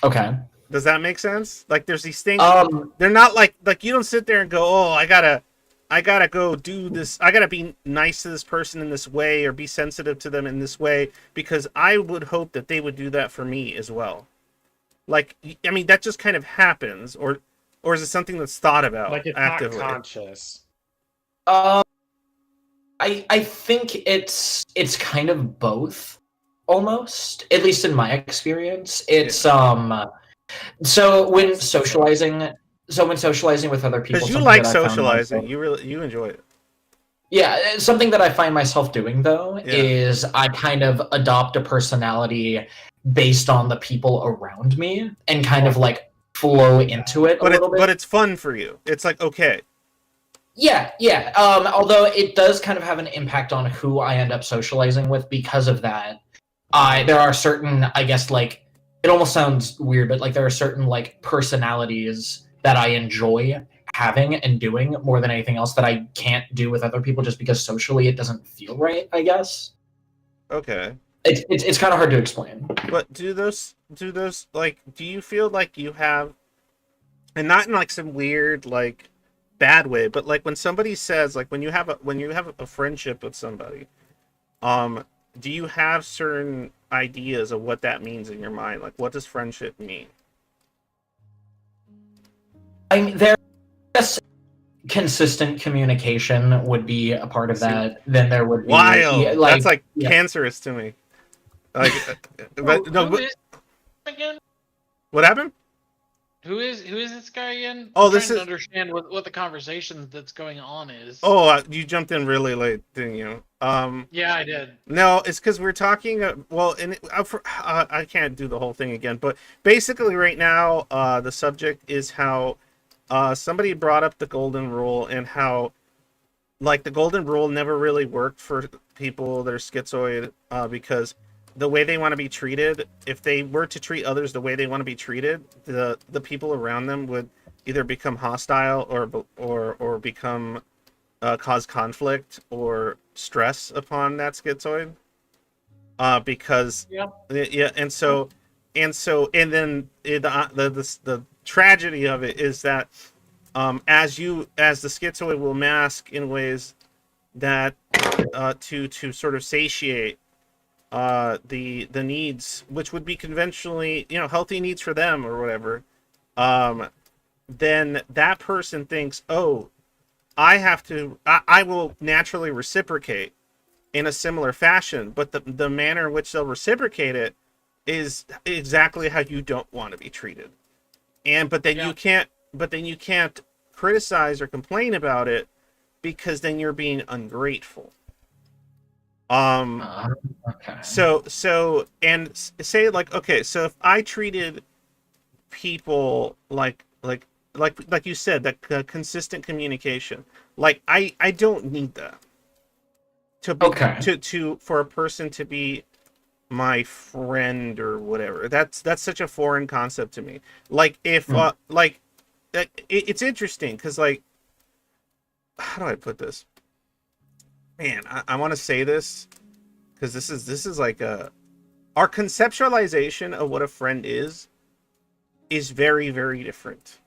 Okay. Does that make sense? Like, there's these things. Um, They're not like you don't sit there and go, oh, I gotta go do this. I gotta be nice to this person in this way or be sensitive to them in this way because I would hope that they would do that for me as well. Like, I mean, that just kind of happens, or is it something that's thought about Like it's actively? not conscious. um, I think it's kind of both, almost. At least in my experience, it's So when socializing, with other people, Because you something like that I found socializing, myself, you enjoy it. yeah, something that I find myself doing though Yeah. is I kind of adopt a personality based on the people around me and kind of like flow into it a little bit. But it's fun for you. It's like okay. Yeah, yeah. Although it does kind of have an impact on who I end up socializing with because of that. There are certain, I guess, like it almost sounds weird, but like there are certain like personalities that I enjoy having and doing more than anything else that I can't do with other people just because socially it doesn't feel right, I guess. Okay. It's kind of hard to explain. But do like do you feel like you have, and not in like some weird like bad way, but like when somebody says like when you have a friendship with somebody, do you have certain ideas of what that means in your mind? Like what does friendship mean? I mean, there's consistent communication would be a part of that. Then there would be Wild. That's like yeah. cancerous to me. Like, but no. Who is again? What happened? Who is this guy again? Oh, I'm this trying is- to understand what the conversation that's going on is. Oh, you jumped in really late, didn't you? Yeah, I did. No, it's because we're talking. Well, and I can't do the whole thing again, but basically, right now, the subject is how somebody brought up the golden rule and how, like, the golden rule never really worked for people that are schizoid because the way they want to be treated, if they were to treat others the way they want to be treated, the people around them would either become hostile or become cause conflict or stress upon that schizoid. Because Yeah. and then the tragedy of it is that as the schizoid will mask in ways that to sort of satiate the needs, which would be conventionally healthy needs for them or whatever, then that person thinks, oh, I will naturally reciprocate in a similar fashion, but the manner in which they'll reciprocate it is exactly how you don't want to be treated. But then you can't criticize or complain about it because then you're being ungrateful. Okay. So and say like, okay, so if I treated people like you said, that consistent communication, like I don't need that to be for a person to be my friend or whatever. That's such a foreign concept to me. Like if it's interesting because, like, how do I put this? Man, I want to say this because this is like our conceptualization of what a friend is very, very different.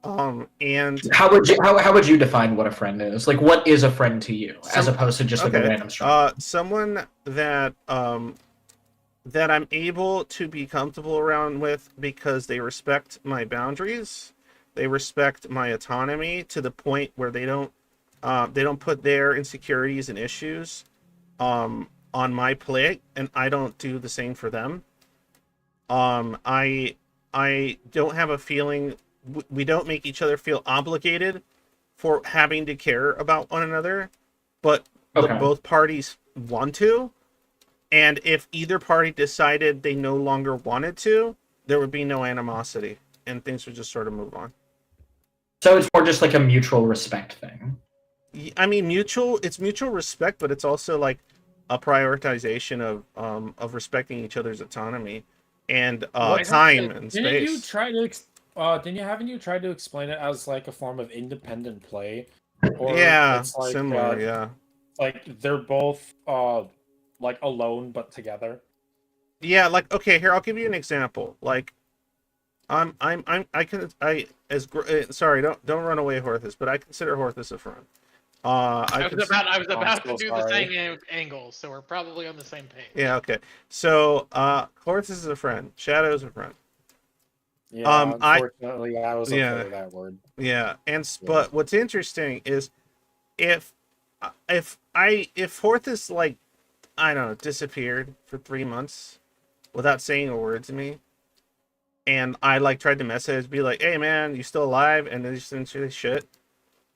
And how would you define what a friend is? Like, what is a friend to you, as opposed to just like a random stranger? Someone that that I'm able to be comfortable around with because they respect my boundaries, they respect my autonomy to the point where they don't put their insecurities and issues on my plate, and I don't do the same for them. I don't have a feeling. We don't make each other feel obligated for having to care about one another, but both parties want to. And if either party decided they no longer wanted to, there would be no animosity, and things would just sort of move on. So it's more just like a mutual respect thing. I mean, it's mutual respect, but it's also like a prioritization of respecting each other's autonomy and time and space. Haven't you tried to explain it as like a form of independent play? Or yeah, it's like, similar, yeah. Like they're both like alone but together. Yeah, like, okay, here, I'll give you an example. Like Sorry, don't run away, Horthus, but I consider Horthus a friend. I was I'm about to so do sorry. the same angle, so we're probably on the same page. Yeah, okay. So, Horthus is a friend. Shadow is a friend. Yeah, I unfortunately, I was okay yeah with that word. yeah, Yeah. but what's interesting is if if Horthus like I don't know disappeared for 3 months without saying a word to me, and I like tried to message, be like, "Hey man, you still alive?" and they just didn't say shit.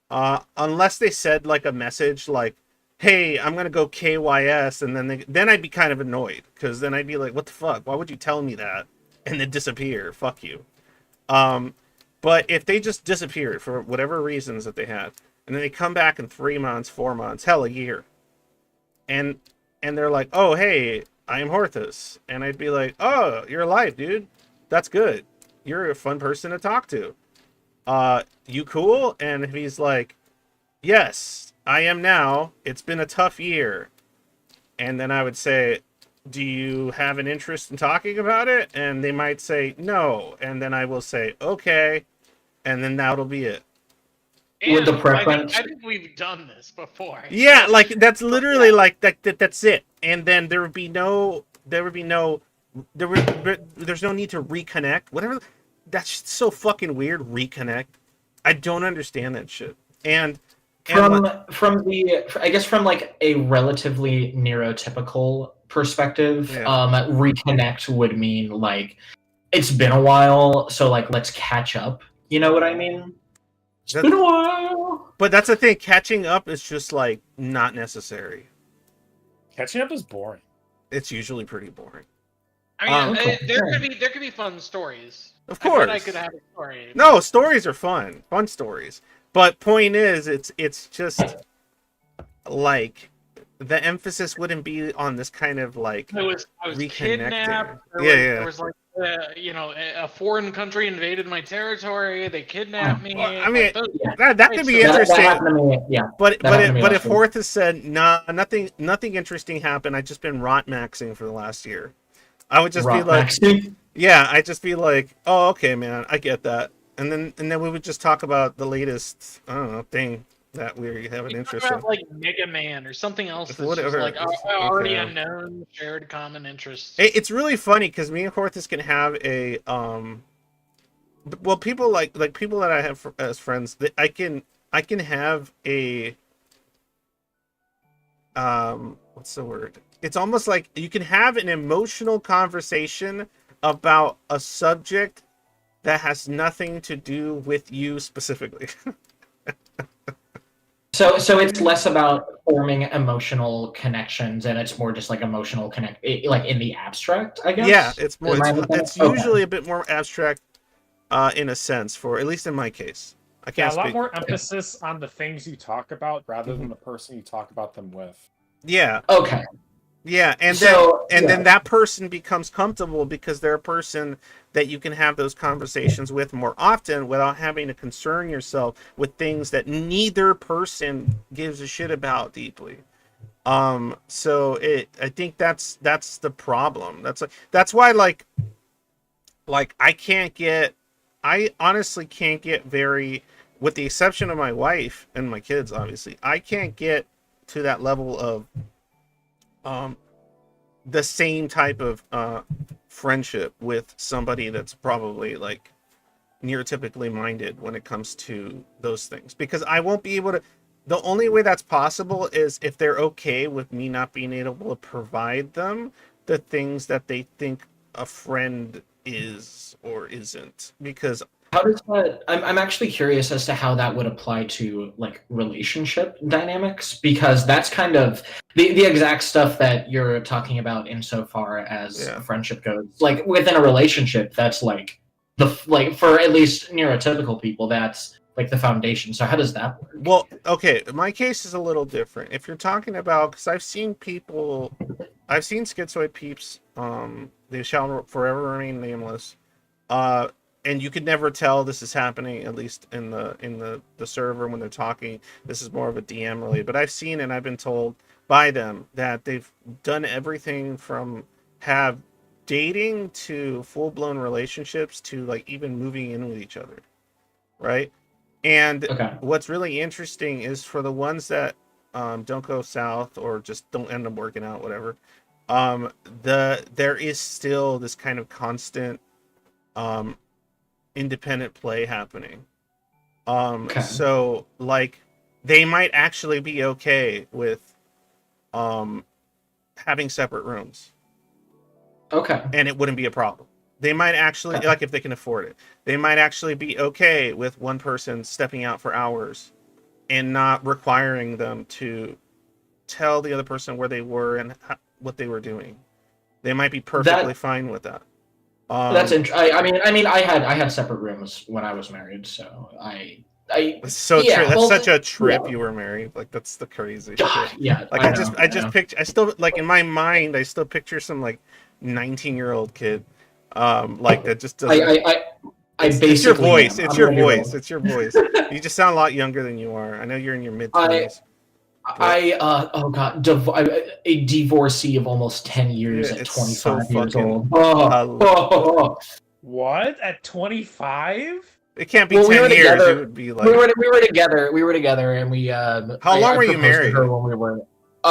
Unless they said like a message like, "Hey, I'm gonna go KYS," and then I'd be kind of annoyed because then I'd be like, "What the fuck? Why would you tell me that?" and then disappear? Fuck you. Um, but if they just disappeared for whatever reasons that they had, and then they come back in 3 months, 4 months, hell, a year, and they're like, "Oh, hey, I am Horthus," and I'd be like, "Oh, you're alive, dude. That's good. You're a fun person to talk to. You cool?" And if he's like, "Yes, I am now. It's been a tough year," and then I would say, "Do you have an interest in talking about it?" And they might say no, and then I will say, "Okay," and then that'll be it. With the And preference. I think we've done this before. Yeah, like that's literally Yeah. like that's it. And then there's no need to reconnect. Whatever. That's so fucking weird. Reconnect. I don't understand that shit. And From the I guess from like a relatively neurotypical perspective, yeah, reconnect would mean like it's been a while, so like let's catch up. You know what I mean? It's that, been a while. but that's the thing. Catching up is just like not necessary. Catching up is boring. It's usually pretty boring. I mean, Okay. there could be fun stories. Of I course, bet I could have a story. no stories are fun stories. But point is, it's just like the emphasis wouldn't be on this kind of like I was reconnecting. kidnapped. Yeah. There was like a foreign country invaded my territory. They kidnapped me. Well, I mean, like, those, that could be so That interesting. happened to me. Yeah. But that happened to me if last week. Horth has said nah, nothing interesting happened. I've just been rot maxing for the last year. I would just be Rock like, maxing. yeah, I'd just be like, oh okay, man, I get that. And then we would just talk about the latest I don't know thing that we have an you interest talk in. about like Mega Man or something else that's Whatever. just like already Okay. unknown, shared common interests. It's really funny because me and Horthus can have a well, people like people that I have as friends that I can have a what's the word? It's almost like you can have an emotional conversation about a subject that has nothing to do with you specifically. So it's less about forming emotional connections, and it's more just like emotional like in the abstract, I guess. Yeah, it's more Is my understanding? it's Okay. usually a bit more abstract in a sense, for at least in my case. I Yeah, can't a lot speak. more emphasis on the things you talk about rather than Mhm. the person you talk about them with. Yeah. Okay. Yeah, and So, then that person becomes comfortable because they're a person that you can have those conversations with more often without having to concern yourself with things that neither person gives a shit about deeply. So I think that's the problem. That's why like I honestly can't get very, with the exception of my wife and my kids obviously, I can't get to that level of the same type of friendship with somebody that's probably like neurotypically minded when it comes to those things, because I won't be able to. The only way that's possible is if they're okay with me not being able to provide them the things that they think a friend is or isn't, because how does that? I'm actually curious as to how that would apply to like relationship dynamics, because that's kind of the exact stuff that you're talking about insofar as yeah. a friendship goes. Like within a relationship, that's like like for at least neurotypical people, that's like the foundation. So how does that work? Well, okay, my case is a little different. If you're talking about, because I've seen schizoid peeps, they shall forever remain nameless, uh, and you could never tell this is happening, at least in the server when they're talking. This is more of a DM related, but I've seen and I've been told by them that they've done everything from have dating to full-blown relationships to like even moving in with each other, right? And Okay. what's really interesting is for the ones that don't go south or just don't end up working out, whatever, there is still this kind of constant um, independent play happening. Okay. So like they might actually be okay with having separate rooms, Okay. and it wouldn't be a problem. They might actually, Okay. like if they can afford it, they might actually be okay with one person stepping out for hours and not requiring them to tell the other person where they were and what they were doing. They might be perfectly fine with that. That's interesting. I mean, I had separate rooms when I was married, so It's so yeah. that's Well, such a trip. yeah. You were married, like that's the crazy God, shit. yeah. Like I just know. picture, I still like in my mind, I still picture some like 19-year-old kid, like that just doesn't. I It's basically your voice. am. It's I'm your a year voice. old. It's your voice. You just sound a lot younger than you are. I know you're in your mid I 20s. oh god, a divorcee of almost 10 years Yeah, at it's 25 so years fucking. old. Oh. What? At 25? It can't be Well, we 10 were years. together. It would be like. We were together. We were together, and we. How long I were you proposed to married? her when we were.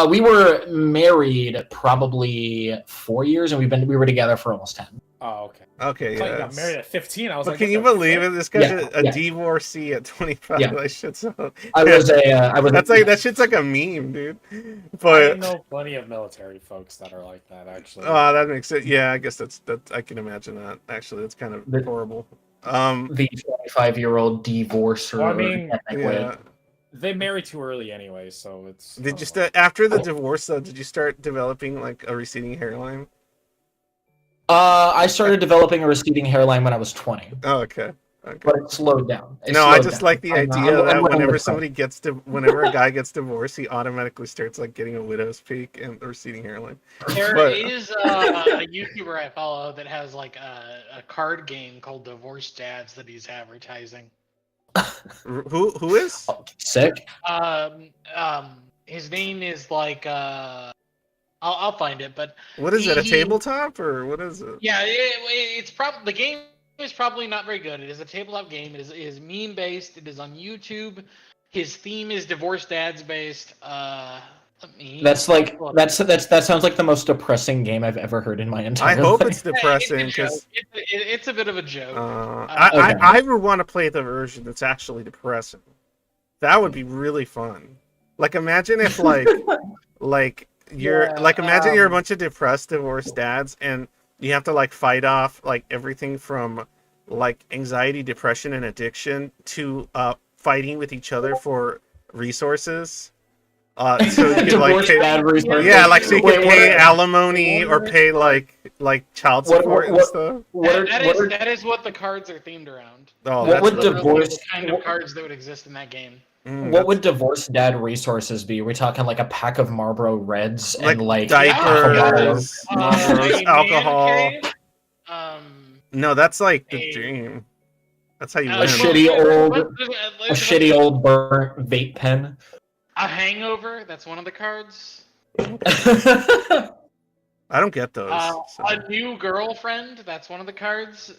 We were married probably 4 years, and we were together for almost 10. Oh, okay. Okay, I thought you yeah. got married at 15. I was But like, can what you the believe fuck? it? This guy's Yeah, a yeah. divorcee at 25. Yeah. That shit's so. I was That's like that shit's like a meme, dude. I But know plenty of military folks that are like that, actually. oh, that makes it. Yeah, I guess that's I can imagine that. Actually, that's kind of horrible. the 25-year-old divorcer. Well, I mean, Yeah. They marry too early anyway, so it's. Did you after the divorce though? Did you start developing like a receding hairline? I started developing a receding hairline when I was 20, Oh, okay. Okay. but it slowed down. No, I just like the idea that I'm whenever with somebody whenever a guy gets divorced, he automatically starts like getting a widow's peak and a receding hairline. There But- is a YouTuber I follow that has like a card game called Divorce Dads that he's advertising. Who is? sick. His name is like I'll find it, but What is it? A he- tabletop or what is it? yeah, it's probably the game is probably not very good. It is a tabletop game. It is meme based. It is on YouTube. His theme is Divorce Dads based. That sounds like the most depressing game I've ever heard in my entire I hope life. it's depressing because it's a bit of a joke. I would want to play the version that's actually depressing. That would be really fun. Like imagine if like you're imagine you're a bunch of depressed divorced dads and you have to like fight off like everything from like anxiety, depression, and addiction to fighting with each other for resources. So you could like pay, yeah, like so you could pay alimony or pay like child support and stuff. That is what the cards are themed around. Oh, what would Those are divorce the kind of cards that would exist in that game. What would divorce dad resources be? Are we talking like a pack of Marlboro Reds and like diapers, A alcohol? man cave, No, that's like the dream. That's how you a win. shitty old burnt vape pen. A hangover. That's one of the cards. I don't get those. So. A new girlfriend. That's one of the cards.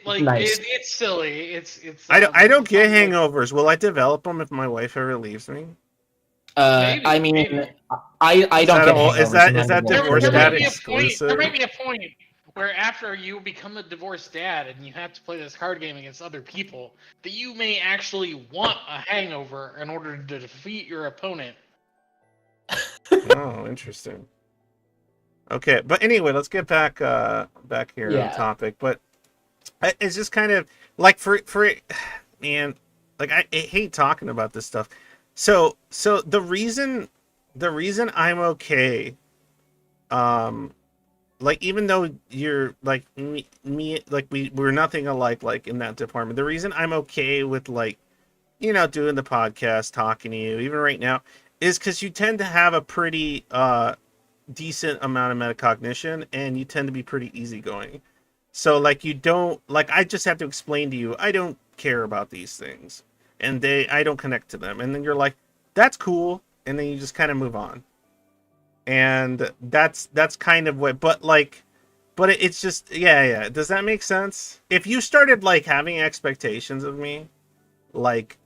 Nice. It's silly. It's. I don't get hangovers. Will I develop them if my wife ever leaves me? Maybe, I mean, maybe. I don't get hangovers. Is that divorce dad exclusive? There might be a point where after you become a divorced dad and you have to play this card game against other people, that you may actually want a hangover in order to defeat your opponent. Oh, interesting. Okay, but anyway, let's get back here on the topic. But it's just kind of like for man, like I hate talking about this stuff. So the reason I'm okay, like even though you're like me like we're nothing alike like in that department. The reason I'm okay with like, you know, doing the podcast, talking to you, even right now, is because you tend to have a pretty decent amount of metacognition and you tend to be pretty easygoing. So like you don't like I just have to explain to you I don't care about these things and I don't connect to them, and then you're like, that's cool, and then you just kind of move on. And that's kind of what, but like But it's just, yeah. Does that make sense? If you started like having expectations of me, like,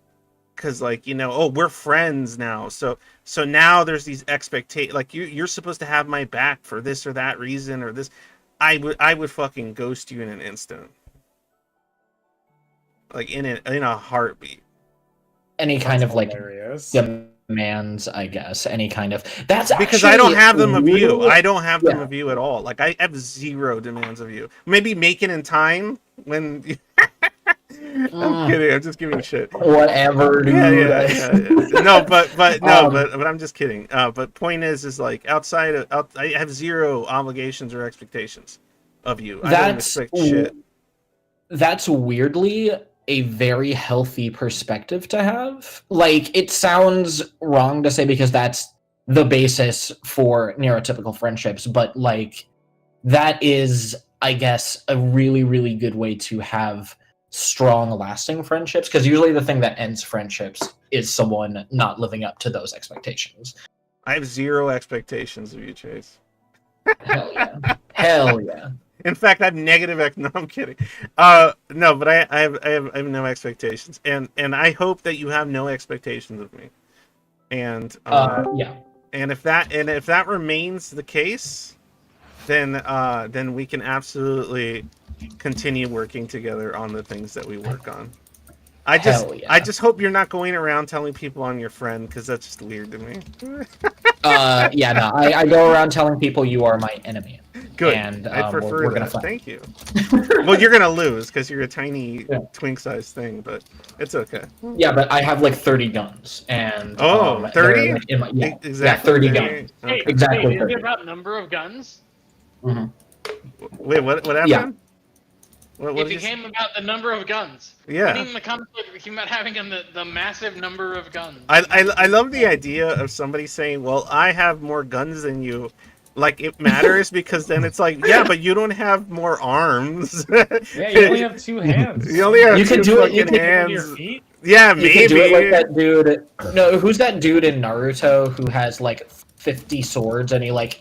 because like, you know, oh, we're friends now, so now there's these expectations, like you're supposed to have my back for this or that reason or this, I would fucking ghost you in an instant, like in a heartbeat. Any kind That's of like hilarious. demands, I guess. Any kind of that's Because actually I don't have them of you. really- I don't have them yeah. of you at all. Like I have zero demands of you. Maybe make it in time when. I'm kidding. I'm just giving shit. Whatever, dude. Yeah. No, but I'm just kidding. But point is like I have zero obligations or expectations of you. I don't expect shit. That's weirdly a very healthy perspective to have. Like, it sounds wrong to say because that's the basis for neurotypical friendships, but like that is, I guess, a really, really good way to have strong, lasting friendships. Because usually the thing that ends friendships is someone not living up to those expectations. I have zero expectations of you, Chase. Hell yeah. Hell yeah. In fact, I have negative. No, I'm kidding. No, but I have no expectations, and I hope that you have no expectations of me. And Yeah. and if that remains the case, then we can absolutely continue working together on the things that we work on. I just hope you're not going around telling people I'm your friend, because that's just weird to me. Yeah, no, I go around telling people you are my enemy. Good. And I prefer we're that. gonna fight. Thank you. Well, you're gonna lose because you're a tiny twink-sized thing, but it's okay. Yeah, but I have like 30 guns, and 30? Like in my, yeah, Exactly. 30 guns. Okay. Hey, Exactly. Is it about number of guns? Mhm. Wait, what happened? Yeah. What It did you became about the number of guns. Yeah. Winning the conflict became about having the massive number of guns. I love the idea of somebody saying, "Well, I have more guns than you." Like it matters because then it's like, yeah, but you don't have more arms. Yeah, you only have 2 hands. You only have You two can do it- you fucking can On your hands. feet? Yeah, You can do maybe. it like that dude. No, who's that dude in Naruto who has like 50 swords and he like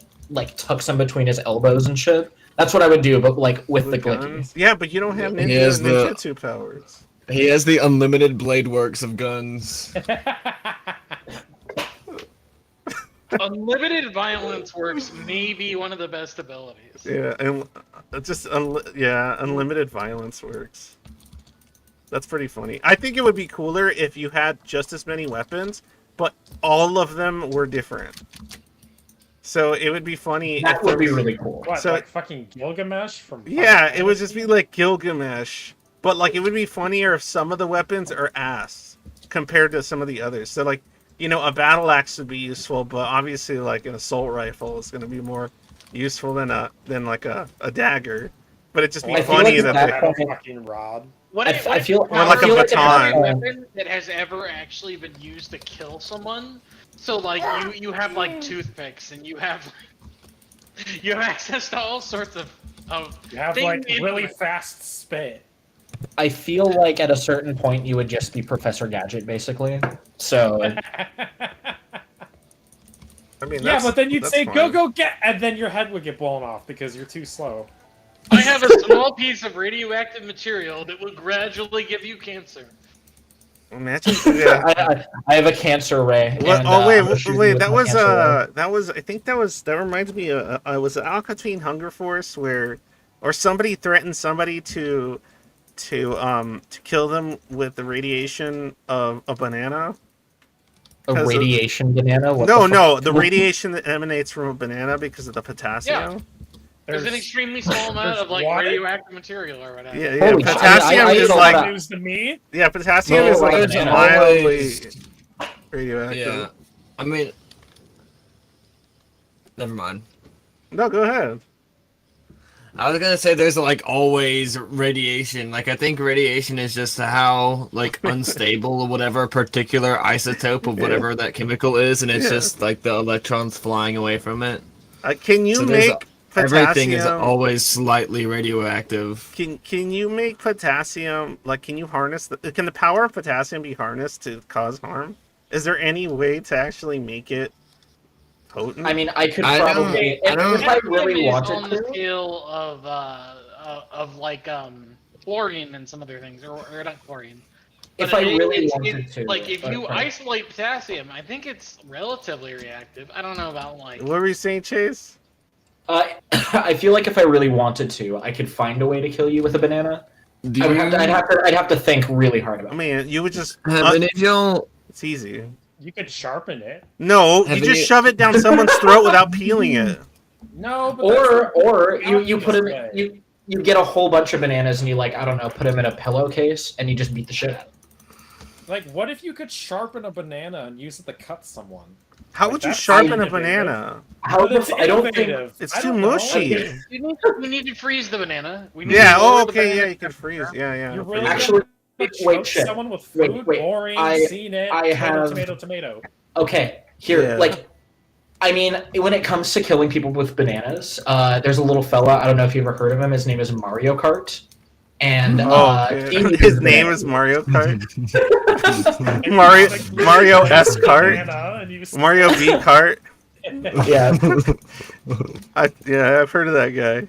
tucks them between his elbows and shit? That's what I would do, but like with the glicky. Guns? Yeah, but you don't have He has the- ninjutsu powers. He has the unlimited blade works of guns. Unlimited violence works may be one of the best abilities. Yeah, and unlimited violence works. That's pretty funny. I think it would be cooler if you had just as many weapons, but all of them were different. So it would be funny. That if would there be was- really cool. What, So- like fucking Gilgamesh from... Yeah, Final it would just be Fantasy? like Gilgamesh. But like it would be funnier if some of the weapons are ass compared to some of the others. So like, you know, a battle axe would be useful, but obviously like an assault rifle is going to be more useful than like a dagger. But it'd just be I feel funny like that that- they... Metal fucking rod. What if, I feel- Or like a like baton. that- weapon that has ever actually been used to kill someone? So like you have like toothpicks and you have access to all sorts of You have things like in really it. fast spit. I feel like at a certain point you would just be Professor Gadget, basically. So I mean, Yeah, but then you'd that's say, fine. go, get, and then your head would get blown off because you're too slow. I have a small piece of radioactive material that will gradually give you cancer. Imagine, yeah. I have a cancer ray. What, and, oh I'm wait, gonna shoot you wait! with That my was cancer ray. I think that reminds me of was it Alcatine Hunger Force or somebody threatened somebody to kill them with the radiation of a banana. A because of- radiation banana? What No, the the radiation that emanates from a banana because of the potassium. There's an extremely small amount of like water? radioactive material or whatever. Yeah, Holy shit, potassium I is ate a lot like of- News to me. yeah, potassium No, is like there's mildly always- radioactive. Yeah. I mean... Never mind. No, go ahead. I was gonna say there's like always radiation. Like I think radiation is just how like unstable or whatever particular isotope of whatever that chemical is, and it's Yeah. just like the electrons flying away from it. Can you So there's make potassium? Everything is always slightly radioactive. Can you make potassium, like, can you harness can the power of potassium be harnessed to cause harm? Is there any way to actually make it potent. I mean, I could I don't- probably, I don't- if I Cadmium really is wanted on the to. scale of like chlorine and some other things, or not chlorine. If But I really it's wanted to, like if you okay. isolate potassium, I think it's relatively reactive. I don't know about like. What were you saying, Chase? I feel like if I really wanted to, I could find a way to kill you with a banana. Do I would have to, you I'd have to think really hard about I it. mean, you would just. have any of y'all? It's easy. You could sharpen it. No, Have you just any- shove it down someone's throat without peeling it. No, but Or that's you put the him obvious way. you get a whole bunch of bananas and you like, I don't know, put him in a pillowcase and you just beat the shit out of him. Like, what if you could sharpen a banana and use it to cut someone? How Like, would you that's sharpen a innovative. banana? How But it's I don't think innovative. It's I too don't know. mushy. Like, We need to freeze the banana. We need Yeah. to Oh, lower the okay. banana Yeah, you can freeze. Yeah, yeah. You I'll really freeze it. Actually, But wait, choke shit. someone with Wait, food, wait. boring, I- seen it, I tomato, have- tomato, tomato. Okay, here, Yeah. like, I mean, when it comes to killing people with bananas, there's a little fella. I don't know if you ever heard of him. His name is Mario Kart, and Oh, he okay. uses His name bananas. is Mario Kart. If you Mario- have a Mario S. Kart. banana and you Mario V Kart. Yeah, Yeah, I've heard of that guy.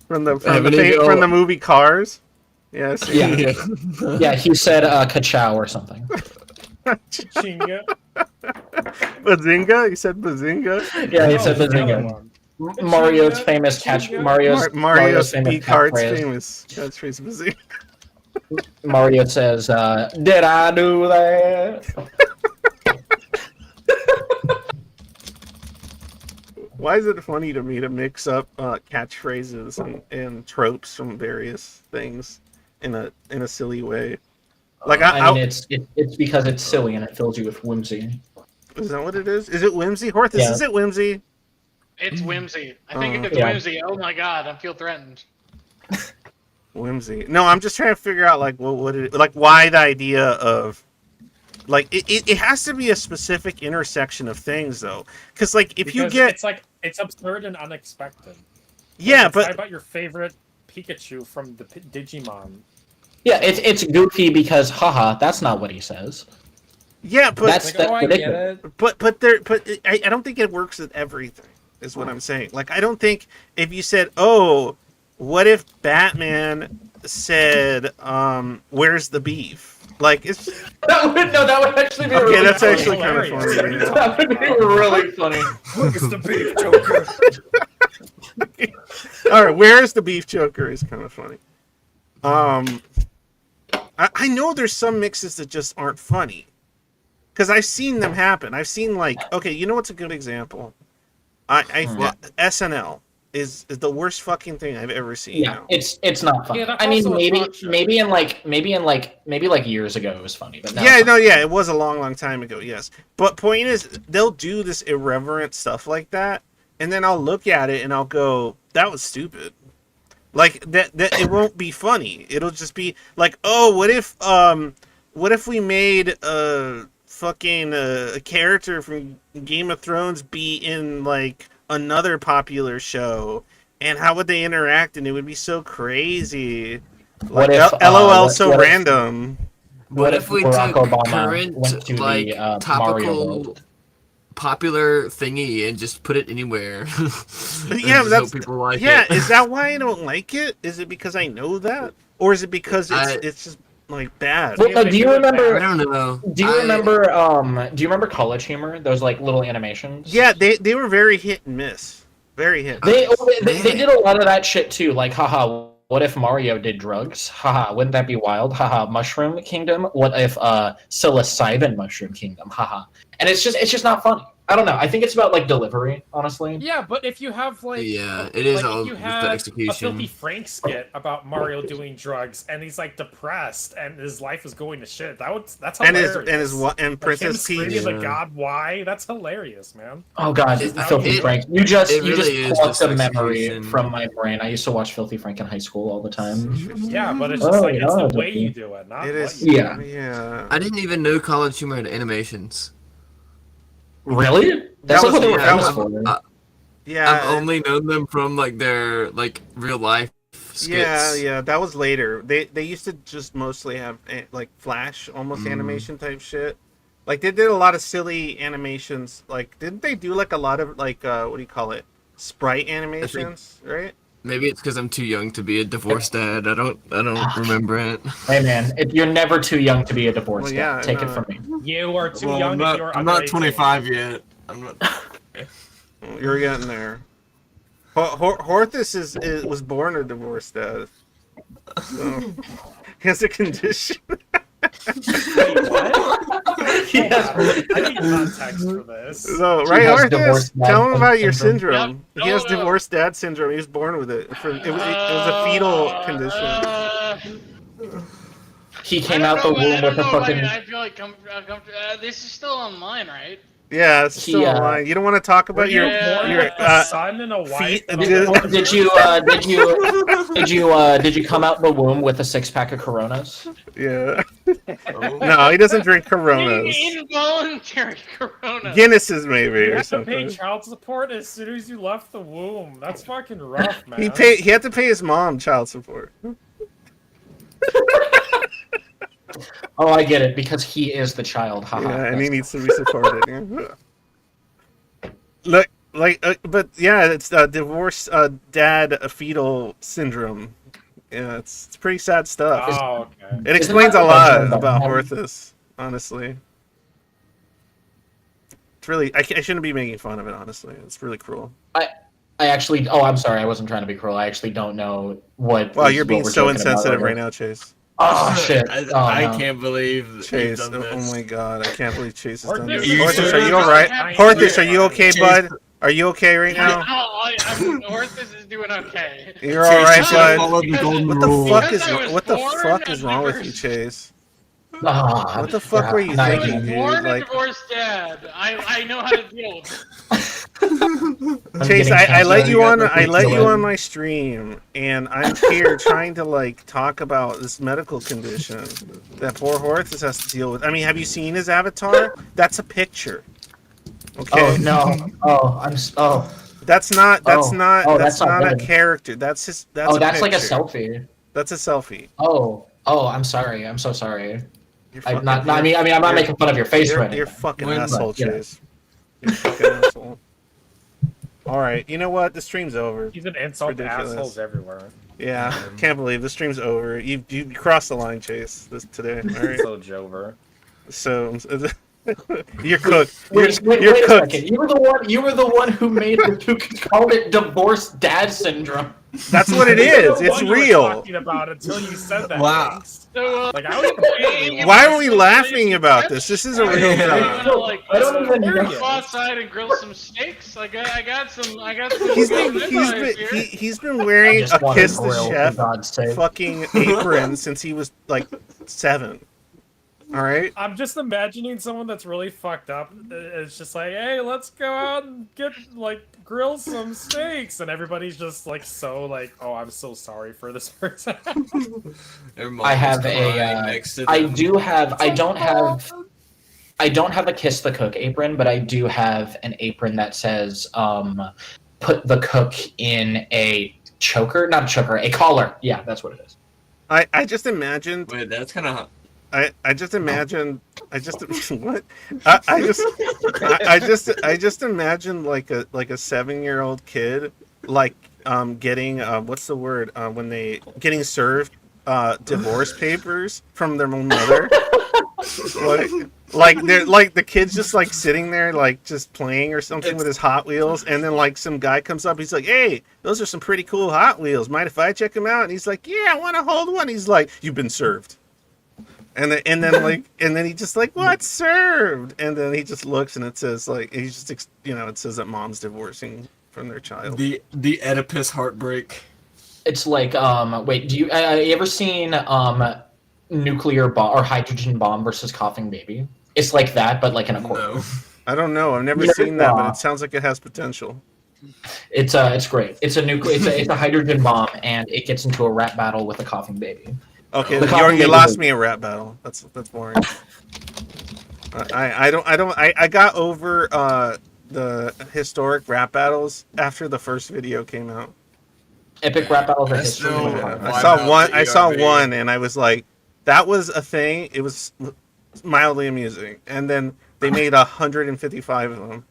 From the Have any of y'all- from the movie Cars. Yeah. I see. Yeah. yeah. He said "kachow" or something. Chinga. Bazinga? You said Bazinga? Yeah, he No, said the other bazinga. one. Mario's famous catch. Mario's famous B Kart's catchphrase. famous catchphrase Bazinga. Mario says, "Did I do that?" Why is it funny to me to mix up catchphrases and tropes from various things in a silly way? Like I mean, it's because it's silly and it fills you with whimsy. is that what it is? Is it whimsy? Horthus, Yeah. is it whimsy? It's whimsy. I think it's Yeah. whimsy. Oh my god, I feel threatened. Whimsy. No, I'm just trying to figure out like why the idea of like it has to be a specific intersection of things though, because like if you Because get it's like it's absurd and unexpected. yeah, Like, it's but about your favorite Pikachu from the Digimon. Yeah, it's goofy because, haha, that's not what he says. yeah, but That's- Like, oh, I get ridiculous. it. I don't think it works with everything. Is what I'm saying. Like I don't think if you said, oh, what if Batman said, where's the beef? Like it's That would actually be okay. really That's funny. actually kind of hilarious. funny. yeah. That would be really funny. Where's the beef, Joker? All right, where's the beef Joker is kind of funny. I know there's some mixes that just aren't funny because I've seen them happen. I've seen like okay, you know what's a good example? SNL is the worst fucking thing I've ever seen. Yeah, now. it's not funny. Yeah, that's I mean, also a maybe talk show. maybe years ago it was funny, but now Yeah, it's no, not. yeah, it was a long time ago, yes. But point is, they'll do this irreverent stuff like that, and then I'll look at it and I'll go, "That was stupid." Like that it won't be funny. It'll just be like, "Oh, what if we made a fucking a character from Game of Thrones be in like another popular show, and how would they interact? And it would be so crazy." What Like, if, LOL, what- so what if- random. What if we Barack took Obama current went to like the Mario topical World? popular thingy and just put it anywhere? And Yeah, just that's hope people like yeah. it. Is that why I don't like it? Is it because I know that, or is it because it's just like bad? Well, do you I remember? don't know. Do you remember? Do you remember College Humor? Those like little animations. Yeah, they were very hit and miss. Very hit. They did a lot of that shit too. Like, haha, what if Mario did drugs? Haha, wouldn't that be wild? Haha, Mushroom Kingdom. What if psilocybin Mushroom Kingdom? Haha. And it's just not funny. I don't know. I think it's about like delivery, honestly. Yeah, but if you have like Yeah, it is like, all if you with had the a execution. Filthy Frank skit about Mario doing drugs and he's like depressed and his life is going to shit. That's and hilarious. and Like, him Princess screaming Peach. the God why? That's hilarious, man. Oh god, It- Filthy it- Frank. You just it really is plucked just a memory execution. from my brain. I used to watch Filthy Frank in high school all the time. Yeah, but it's just Oh, like it's yeah, the way okay. you do it, not It what is. you Yeah. Yeah. I didn't even know College Humor had animations. Really? That's That like what they was- were that famous was- for. Yeah. I've only known them from like their like real life skits. Yeah. That was later. They used to just mostly have like Flash, almost animation type shit. Like they did a lot of silly animations. Like didn't they do like a lot of like what do you call it? Sprite animations, right? Maybe it's because I'm too young to be a divorced dad. I don't remember it. Hey man, you're never too young to be a divorced Well, dad. yeah, Take it no. from me. You are too Well, young if you're I'm under not 18. 25 yet. I'm not. You're getting there. Horthus was born a divorced dad. So, he has a condition. Wait, what? Yes. I need context for this. So, He right, has Horthus? divorced dad Tell him about your syndrome. syndrome. Yep. He has No. divorced dad syndrome. He was born with it. It was a fetal condition. He came out the womb with a fucking. I feel like this is still online, right? Yeah, it's still online. You don't want to talk Were about you your born with a son and a wife? feet- and did- a Did you come out the womb with a 6-pack of Coronas? yeah. No, he doesn't drink Coronas. Involuntary Corona. Guinnesses maybe You or have to pay something. child support as soon as you left the womb. That's fucking rough, man. He had to pay his mom child support. Oh, I get it because he is the child. Haha. Yeah, and he needs to be supported. Yeah. Look, but yeah, it's divorce dad fetal syndrome. Yeah, it's pretty sad stuff. Oh, okay. It explains that a the lot mention of about that? Horthus, honestly. It's really I shouldn't be making fun of it. Honestly, it's really cruel. I actually. Oh, I'm sorry. I wasn't trying to be cruel. I actually don't know what. Wow, is you're being what we're so joking about insensitive right right now, Chase. Oh shit! I no. can't believe that you've Chase, done oh this. my god, I can't believe Chase has done Horthus, this. you Horthus, sure? are you alright? Horthus, are you okay, Chase- bud? Are you okay right now? Horthus is doing okay. You're Chase, alright, you should've bud. followed the golden What the rule. fuck Because I is was wrong with born you, a Chase? Ah, What the fuck yeah, were you not I thinking, was dude? born a Like, divorced dad. I know how to deal with it. I'm Chase, getting I let cancer. you on. got I the let you Schizoid. on my stream, and I'm here trying to like talk about this medical condition that poor Horthus has to deal with. I mean, have you seen his avatar? That's a picture. Okay. Oh no! Oh, Oh. That's not. That's Oh. not. Oh, that's that's not not a good. character. That's his. That's Oh, a that's like a picture. selfie. That's a selfie. Oh. Oh, I'm sorry. I'm so sorry. You're I'm fucking- not. I mean, I'm not you're- making fun of your face You're, right you're now. fucking But, asshole, you know. Chase. You're fucking asshole. All right. You know what? The stream's over. He's an insult to Ridiculous. assholes everywhere. Yeah. Can't believe the stream's over. You crossed the line, Chase. Today. All right. So Jover. So you're cooked. Wait You're a cooked. second. You were the one who made who called it divorced dad syndrome. That's what it You were is. the It's one you were real. talking about until you said that. Wow. Angst. So, Like I was completely Why are we laughing about this? This is a real Yeah. job. I don't even We're know. gonna go outside and grill some steaks. I got some. He's good been ribeyes here. he's been wearing Just a wanted Kiss the grill, for Chef God's sake. fucking apron since he was like 7. All right. I'm just imagining someone that's really fucked up. It's just like, hey, let's go out and grill some steaks, and everybody's just like so like, oh, I'm so sorry for this person. Their mom I was have crying a. next to I them. do have. I don't have. I don't have a kiss the cook apron, but I do have an apron that says put the cook in a choker, not a choker, a collar. Yeah, that's what it is. I just imagined. Wait, that's kind of. I just imagined. I just what? I just imagined like a 7-year-old kid like getting what's the word when they getting served divorce papers from their mother. like they're like the kid's just like sitting there like just playing or something with his Hot Wheels, and then like some guy comes up, he's like, hey, those are some pretty cool Hot Wheels, mind if I check them out? And he's like, yeah, I want to hold one. He's like, you've been served. And then he just like, what, served? And then he just looks, and it says like, it says that mom's divorcing from their child. The Oedipus heartbreak. It's like wait, do you ever seen nuclear bomb or hydrogen bomb versus coughing baby? It's like that, but like in a corner. No. I don't know, I've never Yeah. seen that, but it sounds like it has potential. It's great. It's a hydrogen bomb, and it gets into a rap battle with a coughing baby. Okay, The you coughing baby lost is- me a rap battle. That's boring. I got over the historic rap battles after the first video came out. Epic rap battles are That's history. no- I Why saw not one. the I saw ERB? one, and I was like, that was a thing. It was mildly amusing, and then they made 155 of them.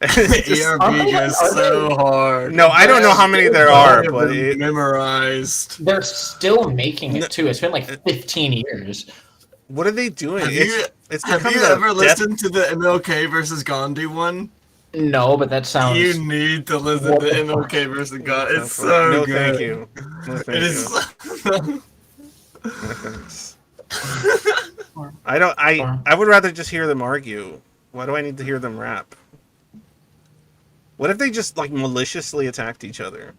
It's just- ERB goes so hard. no, I don't know how many there are, but memorized. They're still making No. it too. It's been like 15 years. what are they doing? Have you, It's have become you a ever death- listened to the MLK versus Gandhi one? No, but that sounds. You need to listen What to the MLK versus Gandhi. It's so no, good. thank you. No, thank It you. is. No, thanks. I would rather just hear them argue. Why do I need to hear them rap? What if they just like maliciously attacked each other?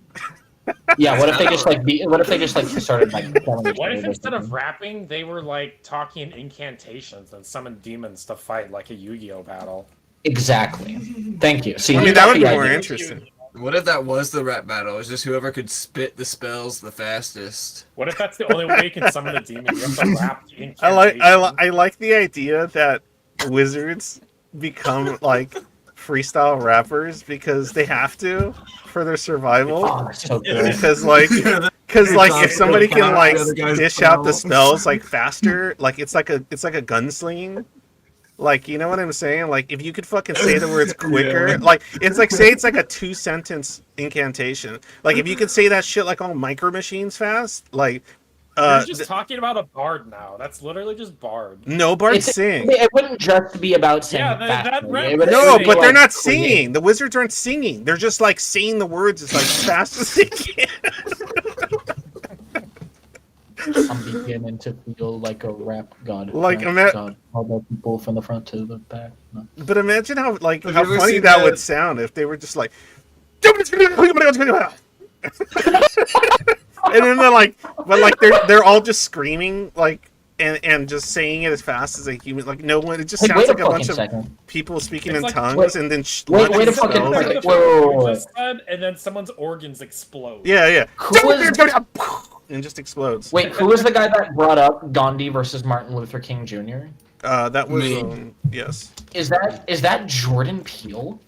Yeah. What if they just like? What if they just like started like? killing each What if other or instead of something? rapping, they were like talking incantations and summoned demons to fight like a Yu-Gi-Oh battle? Exactly. Thank you. See, I mean, you that got would be the more idea. interesting. What if that was the rap battle? It's just whoever could spit the spells the fastest. What if that's the only way you can summon a demon? You have to rap the I incantation. like the idea that wizards become like freestyle rappers because they have to for their survival. Oh, that's so good. Because like if somebody can like dish out the spells like faster, like it's like a gunslinging. Like, you know what I'm saying? Like if you could fucking say the words quicker, Yeah. like it's like say it's like a 2-sentence incantation. Like if you could say that shit like all micro machines fast, like You're just talking about a bard now. That's literally just bard. no bards sing. It wouldn't just be about saying Yeah, that faster. rap- It would No, actually, but they're like, not create- singing. The wizards aren't singing. They're just like saying the words as like fast as they can. I'm beginning to feel like a rap god. Like, rap god. All the people from the front to the back. No. But imagine how like Have how you ever funny seen that that- would sound if they were just like and then they're like but like they're all just screaming like and just saying it as fast as a human, like no one. It just Hey, sounds wait like a a bunch fucking of second. people speaking It's in like- tongues wait- and then wait launching a fucking spells. second. Like, Whoa. you just said, and then someone's organs explode. Yeah, Who was- and just explodes. Wait, who was the guy that brought up Gandhi versus Martin Luther King Jr.? That was Me. yes. Is that Jordan Peele?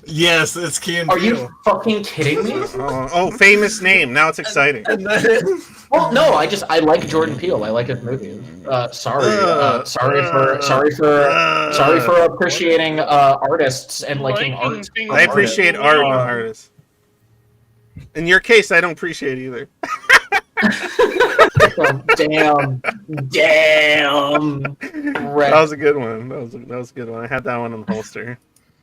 Yes, it's Key and Are Peele. you fucking kidding me? Oh, famous name. Now it's exciting. And then, Well, no, I like Jordan Peele. I like his movies. Sorry for appreciating artists and liking Liking art. things I appreciate art, Uh, not artists. In your case, I don't appreciate either. Damn. That was a good one. That was a good one. I had that one in the holster.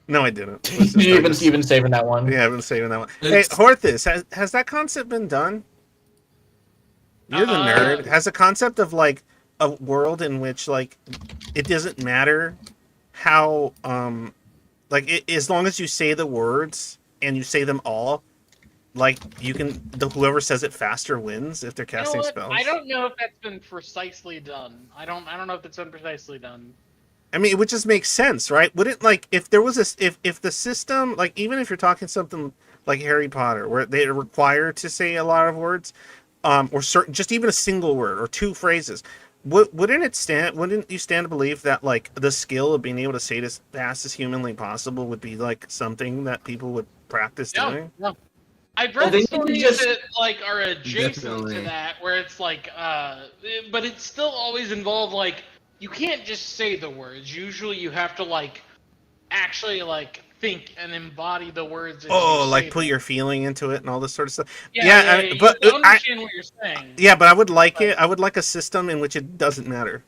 No, I didn't. Let's just- You've been saving that one. Yeah, I've been saving that one. Hey, It's- Horthus, has that concept been done? You're the nerd. Has a concept of like a world in which like it doesn't matter how as long as you say the words and you say them all, like you can whoever says it faster wins if they're You know casting what? spells. I don't know if that's been precisely done. I don't know if that's been precisely done. I mean, it would just make sense, right? Wouldn't like if there was if the system, like even if you're talking something like Harry Potter, where they're required to say a lot of words, or certain, just even a single word or two phrases, wouldn't you stand to believe that like the skill of being able to say it as fast as humanly possible would be like something that people would practice doing? No. I've Well, read they need to stories just- that like are adjacent Definitely. to that, where it's like, but it's still always involved like you can't just say the words. Usually, you have to like actually like think and embody the words. as Oh, you like say put them. your feeling into it and all this sort of stuff. Yeah, but you I understand what you're saying. yeah, but I would like Right. it. I would like a system in which it doesn't matter.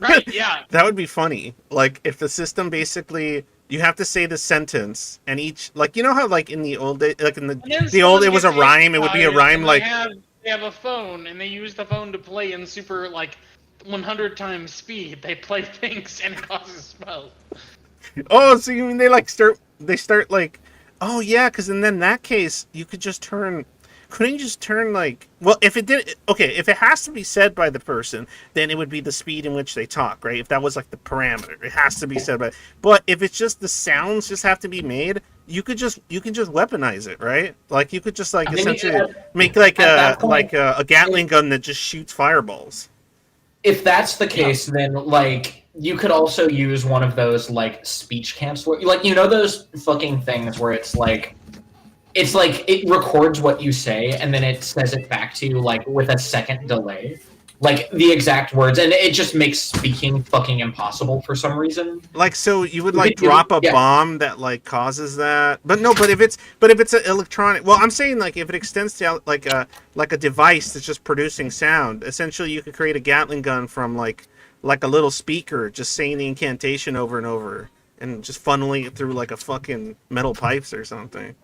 Right? Yeah. That would be funny. Like if the system basically you have to say the sentence and each like you know how like in the old day like in And then the old someone it was a gets rhyme, it would be a hypnotized, rhyme and like they have a phone and they use the phone to play in super like 100 times speed. They play things and it causes spells. oh, so you mean they start like oh yeah, because then in that case you could just turn couldn't you just turn like well if it has to be said by the person then it would be the speed in which they talk, right? If that was like the parameter, it has to be said by but if it's just the sounds just have to be made, you can just weaponize it, right? Like you could just like I mean, essentially make like at that point- a Gatling gun that just shoots fireballs. If that's the case, then like you could also use one of those like speech cancel, like you know those fucking things where it's like it records what you say and then it says it back to you like with a second delay. like the exact words, and it just makes speaking fucking impossible for some reason. Like, so you would You like could- you- drop a yeah. bomb that like causes that, but no, but if it's an electronic, well, I'm saying like if it extends to like a device that's just producing sound, essentially you could create a Gatling gun from like a little speaker, just saying the incantation over and over, and just funneling it through like a fucking metal pipes or something.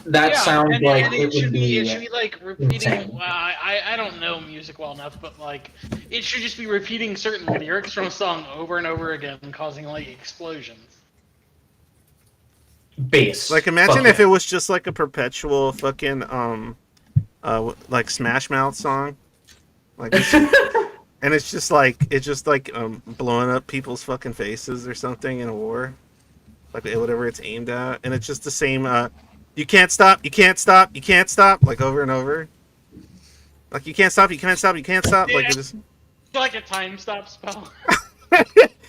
That sounds and, like and it would be. it should be like repeating. insane. Well, I don't know music well enough, but like it should just be repeating certain lyrics from a song over and over again, causing like explosions. Bass. Like, imagine Fuck if yeah. it was just like a perpetual fucking like Smash Mouth song, like, and it's just like blowing up people's fucking faces or something in a war, like whatever it's aimed at, and it's just the same. You can't stop, you can't stop, you can't stop, like over and over. Like, you can't stop, you can't stop, you can't stop. Like, it just. Like a time stop spell.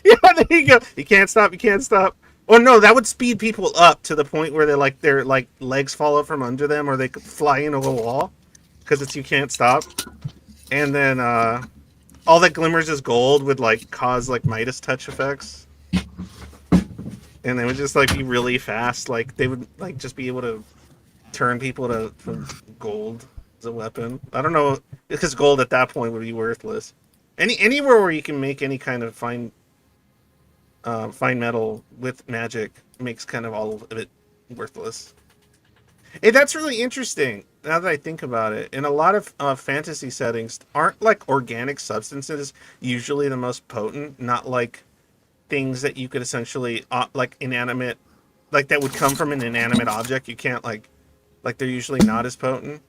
Yeah, there you go. You can't stop, you can't stop. Or no, that would speed people up to the point where their legs fall out from under them, or they could fly into a wall, because it's you can't stop. And then all that glimmers is gold would like cause like Midas touch effects, and they would just like be really fast. Like, they would like just be able to turn people to from gold as a weapon. I don't know, because gold at that point would be worthless. Anywhere where you can make any kind of fine metal with magic makes kind of all of it worthless. Hey, that's really interesting. Now that I think about it, in a lot of fantasy settings, aren't like organic substances usually the most potent? Not like things that you could essentially like inanimate, like that would come from an inanimate object. You can't like they're usually not as potent.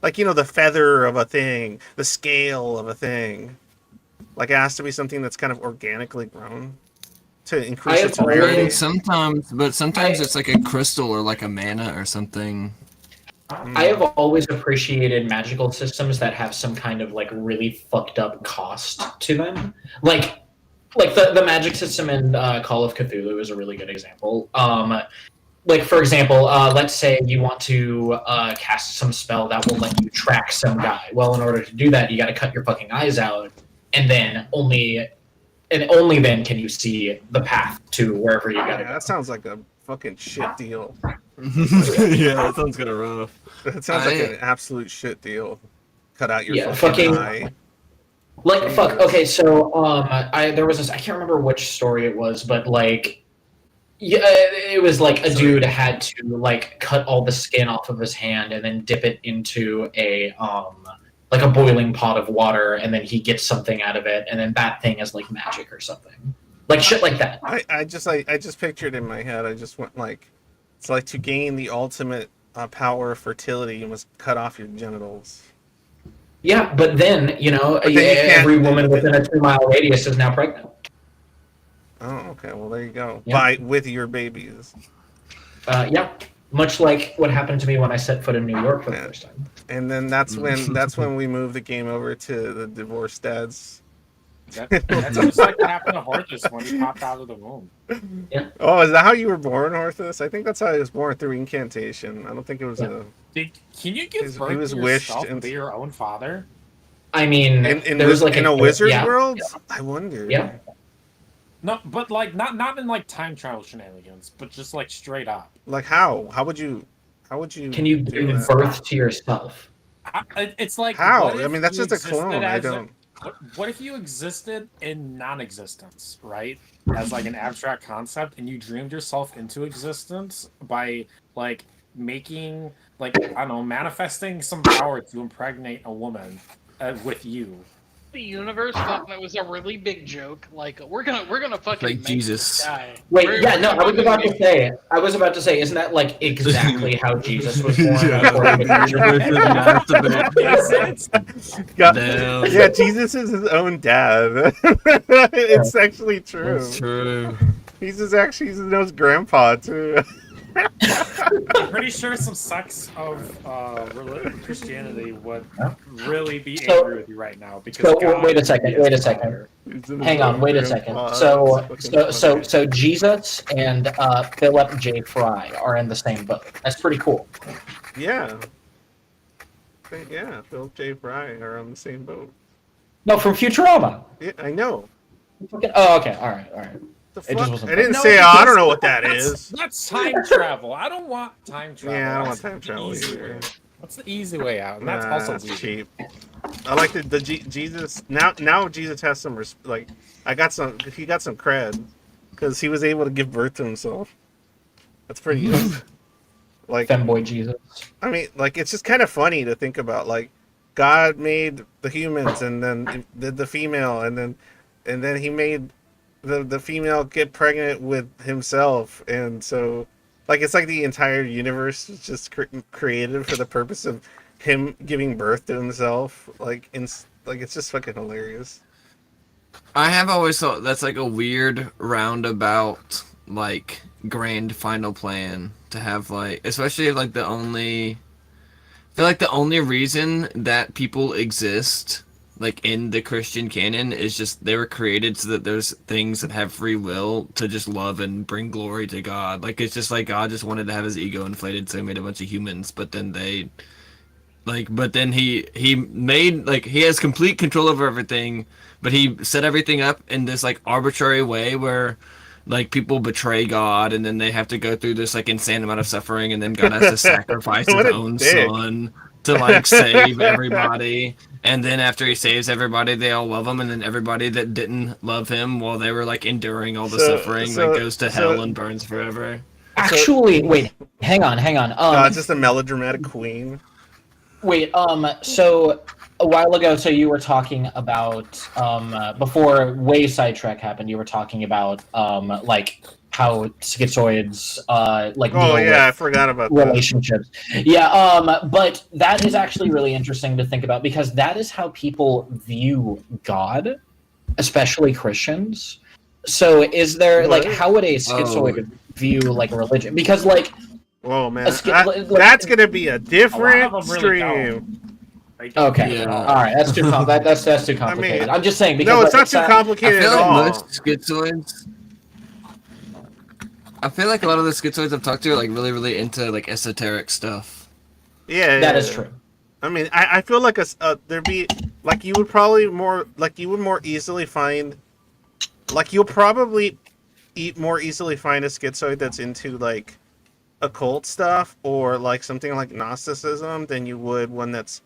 Like, you know, the feather of a thing, the scale of a thing. Like, it has to be something that's kind of organically grown to increase its have rarity. heard- Sometimes it's like a crystal or like a mana or something. I have always appreciated magical systems that have some kind of like really fucked up cost to them. Like the magic system in Call of Cthulhu is a really good example. Like, for example, let's say you want to cast some spell that will let you track some guy. Well, in order to do that, you got to cut your fucking eyes out, and then only then can you see the path to wherever you gotta Yeah, go. that sounds like a fucking shit deal. Yeah, that sounds kind of rough. That sounds like an absolute shit deal. Cut out your Yeah, fucking fucking- eye. Like, fuck. Okay, so there was this. I can't remember which story it was, but like, yeah, it was like a dude had to like cut all the skin off of his hand and then dip it into a like a boiling pot of water, and then he gets something out of it, and then that thing is like magic or something, like shit like that. I just pictured in my head. I just went like, it's like to gain the ultimate power of fertility, you must cut off your genitals. Yeah, but then you know, But then you can't- every woman within a 2-mile radius is now pregnant. Oh, okay. Well, there you go. Yeah. With your babies. Yeah, much like what happened to me when I set foot in New York for the Yeah. first time. And then that's when we move the game over to the divorced dads. That's just like what happened to Hortus when he popped out of the womb. Oh, is that how you were born, Orthus? I think that's how he was born, through incantation. I don't think it was Yeah. Can you give He birth was to wished yourself into- to your own father? I mean, in there was like a wizard yeah, world. I wonder. Yeah. No, but like not in like time travel shenanigans, but just like straight up. Like how? How would you? Can you do give that? birth to yourself? It's like How? what I if mean, that's you just a existed clone. I as a- don't. What if you existed in non-existence, right? As like an abstract concept, and you dreamed yourself into existence by like making, like, I don't know, manifesting some power to impregnate a woman with you. The universe thought that was a really big joke. Like we're gonna fucking Like make Jesus. this guy. Wait, We're- yeah, no, we're I was about to make- say. Isn't that like exactly how Jesus was born? Yeah, according to the the universe is masturbate. Damn. Yeah, Jesus is his own dad. It's actually true. That's true. He's his nose grandpa too. I'm pretty sure some sects of Christianity would really be So- angry with you right now because. So God wait a second. is Wait a the second. Father. Hang on, wait a second. So Jesus and Philip J. Fry are in the same boat. That's pretty cool. Yeah. Yeah, Philip J. Fry are on the same boat. No, from Futurama. Yeah, I know. Oh, okay. All right. All right. The It just fuck? wasn't. I didn't No, say. Oh, I don't because know what that is. That's time travel. I don't want time travel. Yeah, I don't want That's time the travel easy either. way. That's the easy way out, and that's Nah, also that's weird. cheap. I like the Jesus. Now Jesus has some like. He got some cred because he was able to give birth to himself. That's pretty good. Like, Femboy Jesus. I mean, like, it's just kind of funny to think about. Like, God made the humans and then did the female, and then he made the female get pregnant with himself, and so, like, it's like the entire universe is just created for the purpose of him giving birth to himself. Like, it's just fucking hilarious. I have always thought that's like a weird roundabout, like, grand final plan to have, like, especially if, like, I feel like the only reason that people exist, like, in the Christian canon is just they were created so that there's things that have free will to just love and bring glory to God. Like, it's just like God just wanted to have his ego inflated, so he made a bunch of humans, but then he made, like, he has complete control over everything, but he set everything up in this, like, arbitrary way where, like, people betray God, and then they have to go through this, like, insane amount of suffering, and then God has to sacrifice his What a own dick. son to, like, save everybody. And then after he saves everybody, they all love him, and then everybody that didn't love him while they were, like, enduring all the suffering, like, goes to hell and burns forever. Actually, wait. Hang on. God's just a melodramatic queen. Wait, so a while ago, so you were talking about, before way sidetrack happened, you were talking about, like, how schizoids, like, Oh deal yeah, I with forgot about that. relationships. Yeah, but that is actually really interesting to think about, because that is how people view God, especially Christians. So is there, like, how would a schizoid view, like, a religion? Because, like, Whoa, man, like, that's gonna be a different A lot of them really stream. okay, Yeah. all right, that's too that's too complicated. I'm just saying, because No, it's like, not too I complicated feel at like all. most schizoids. I feel like a lot of the schizoids I've talked to are, like, really, really into, like, esoteric stuff. Yeah, that is true. I mean, I feel like there'd be, like, you would more easily find, like, you'll probably more easily find a schizoid that's into, like, occult stuff or, like, something like Gnosticism than you would one that's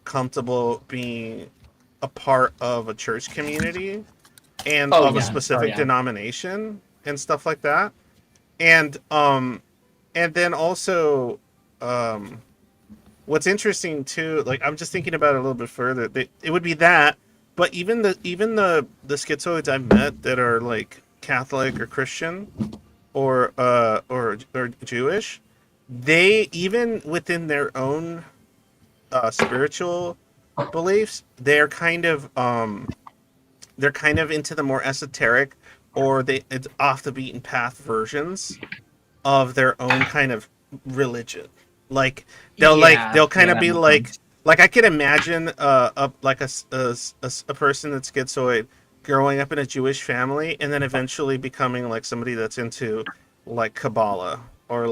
comfortable being a part of a church community and of a specific denomination and stuff like that. And then also, what's interesting too, like, I'm just thinking about it a little bit further. It would be that, but even the schizoids I've met that are, like, Catholic or Christian or Jewish, they, even within their own spiritual beliefs, they're kind of into the more esoteric, or it's off the beaten path versions of their own kind of religion. Like, they'll kind of be like I could imagine a person that's schizoid growing up in a Jewish family and then eventually becoming, like, somebody that's into, like, Kabbalah, or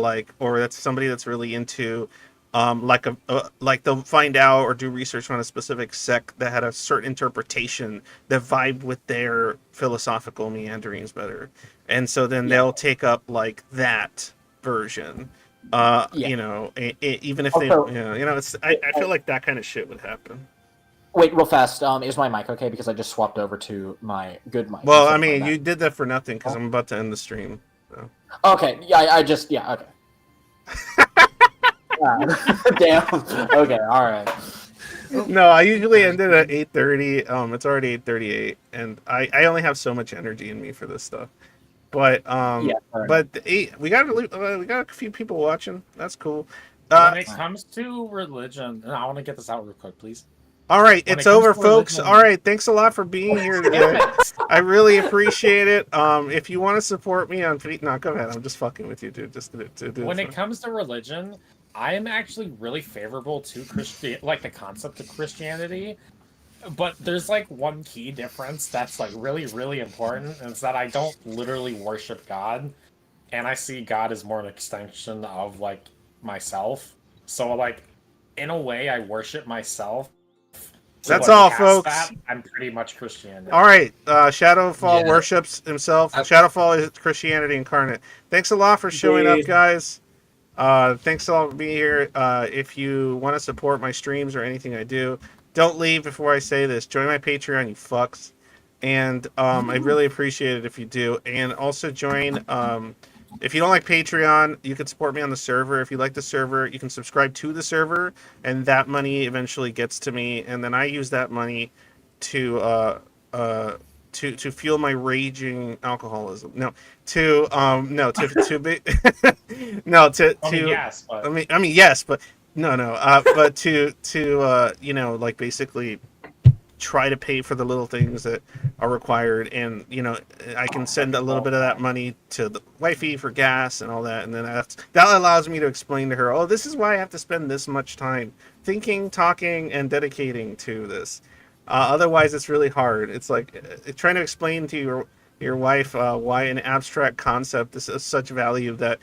that's somebody that's really into like they'll find out or do research on a specific sect that had a certain interpretation that vibed with their philosophical meanderings better, and so then they'll take up, like, that version. You know, even if they, it's, I feel like that kind of shit would happen. Wait, real fast. Is my mic okay? Because I just swapped over to my good mic. Well, I mean, you did that for nothing because I'm about to end the stream. So. Okay. Yeah. Okay. Damn. Okay. All right. No, I usually end it at 8:30. It's already 8:38, and I only have so much energy in me for this stuff. But we got a few people watching. That's cool. When it comes to religion, and I want to get this out real quick, please. All right, it's over, folks. All right, thanks a lot for being here today. I really appreciate it. If you want to support me on no, go ahead. I'm just fucking with you, dude. Just to do. When it comes to religion, I am actually really favorable to like the concept of Christianity. But there's, like, one key difference that's, like, really, really important, and it's that I don't literally worship God, and I see God as more an extension of, like, myself. So, like, in a way, I worship myself. So, That's like, all, past folks. that, I'm pretty much Christianity. All right, Shadowfall Yeah. worships himself. Shadowfall is Christianity incarnate. Thanks a lot for showing up, Indeed. guys. Thanks a lot for being here. If you want to support my streams or anything I do, don't leave before I say this. Join my Patreon, you fucks. And I'd really appreciate it if you do. And also join. If you don't like Patreon, you can support me on the server. If you like the server, you can subscribe to the server, and that money eventually gets to me, and then I use that money to fuel my raging alcoholism. No, to be no to I mean, yes, but I mean yes, but no but to you know, like, basically try to pay for the little things that are required, and you know, I can send a little bit of that money to the wifey for gas and all that, and then that allows me to explain to her, oh, this is why I have to spend this much time thinking, talking, and dedicating to this. Otherwise, it's really hard. It's like trying to explain to your wife why an abstract concept is of such value that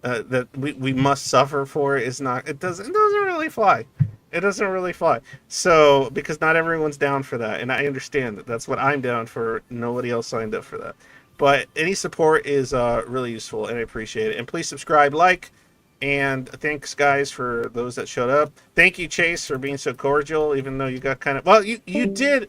that we must suffer for is not. It doesn't really fly. It doesn't really fly. So, because not everyone's down for that, and I understand that. That's what I'm down for. Nobody else signed up for that. But any support is really useful, and I appreciate it. And please subscribe, like, and thanks, guys, for those that showed up. Thank you, Chase, for being so cordial, even though you got kind of... Well, you did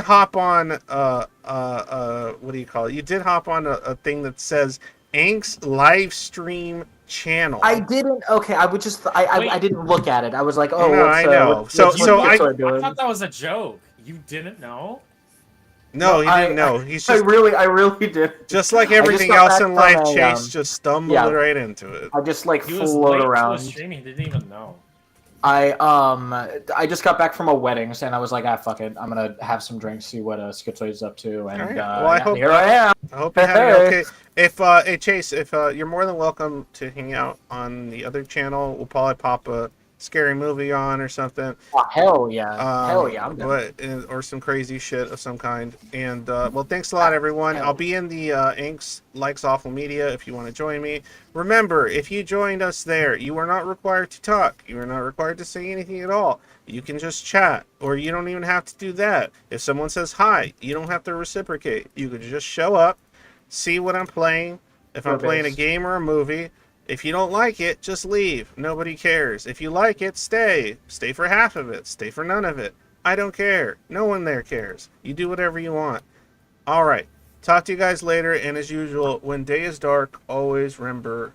hop on, what do you call it? You did hop on a thing that says Angst live stream channel. I didn't. Okay, I would just. I didn't look at it. I was like, oh, No, what's, I know. what's So I doing? thought that was a joke. You didn't know? No, he didn't know. He's I just really did. just like I just everything got else back in life. from a, Chase just stumbled yeah. right into it. I just like He was float late around. to the stream. He didn't even know. I just got back from a wedding, and I was like, fuck it, I'm gonna have some drinks, see what Schizoid is up to, and All right. Well, I hope here I am. I hope you're having okay. If hey Chase, if you're more than welcome to hang out on the other channel, we'll probably pop a scary movie on or something. Oh, hell yeah, I'm down. Or some crazy shit of some kind. And well, thanks a lot, everyone. I'll be in the Angst Likes Awful Media if you want to join me. Remember, if you joined us there, you are not required to talk. You are not required to say anything at all. You can just chat, or you don't even have to do that. If someone says hi, you don't have to reciprocate. You could just show up, see what I'm playing. If I'm playing a game or a movie. If you don't like it, just leave. Nobody cares. If you like it, stay. Stay for half of it. Stay for none of it. I don't care. No one there cares. You do whatever you want. All right. Talk to you guys later. And as usual, when day is dark, always remember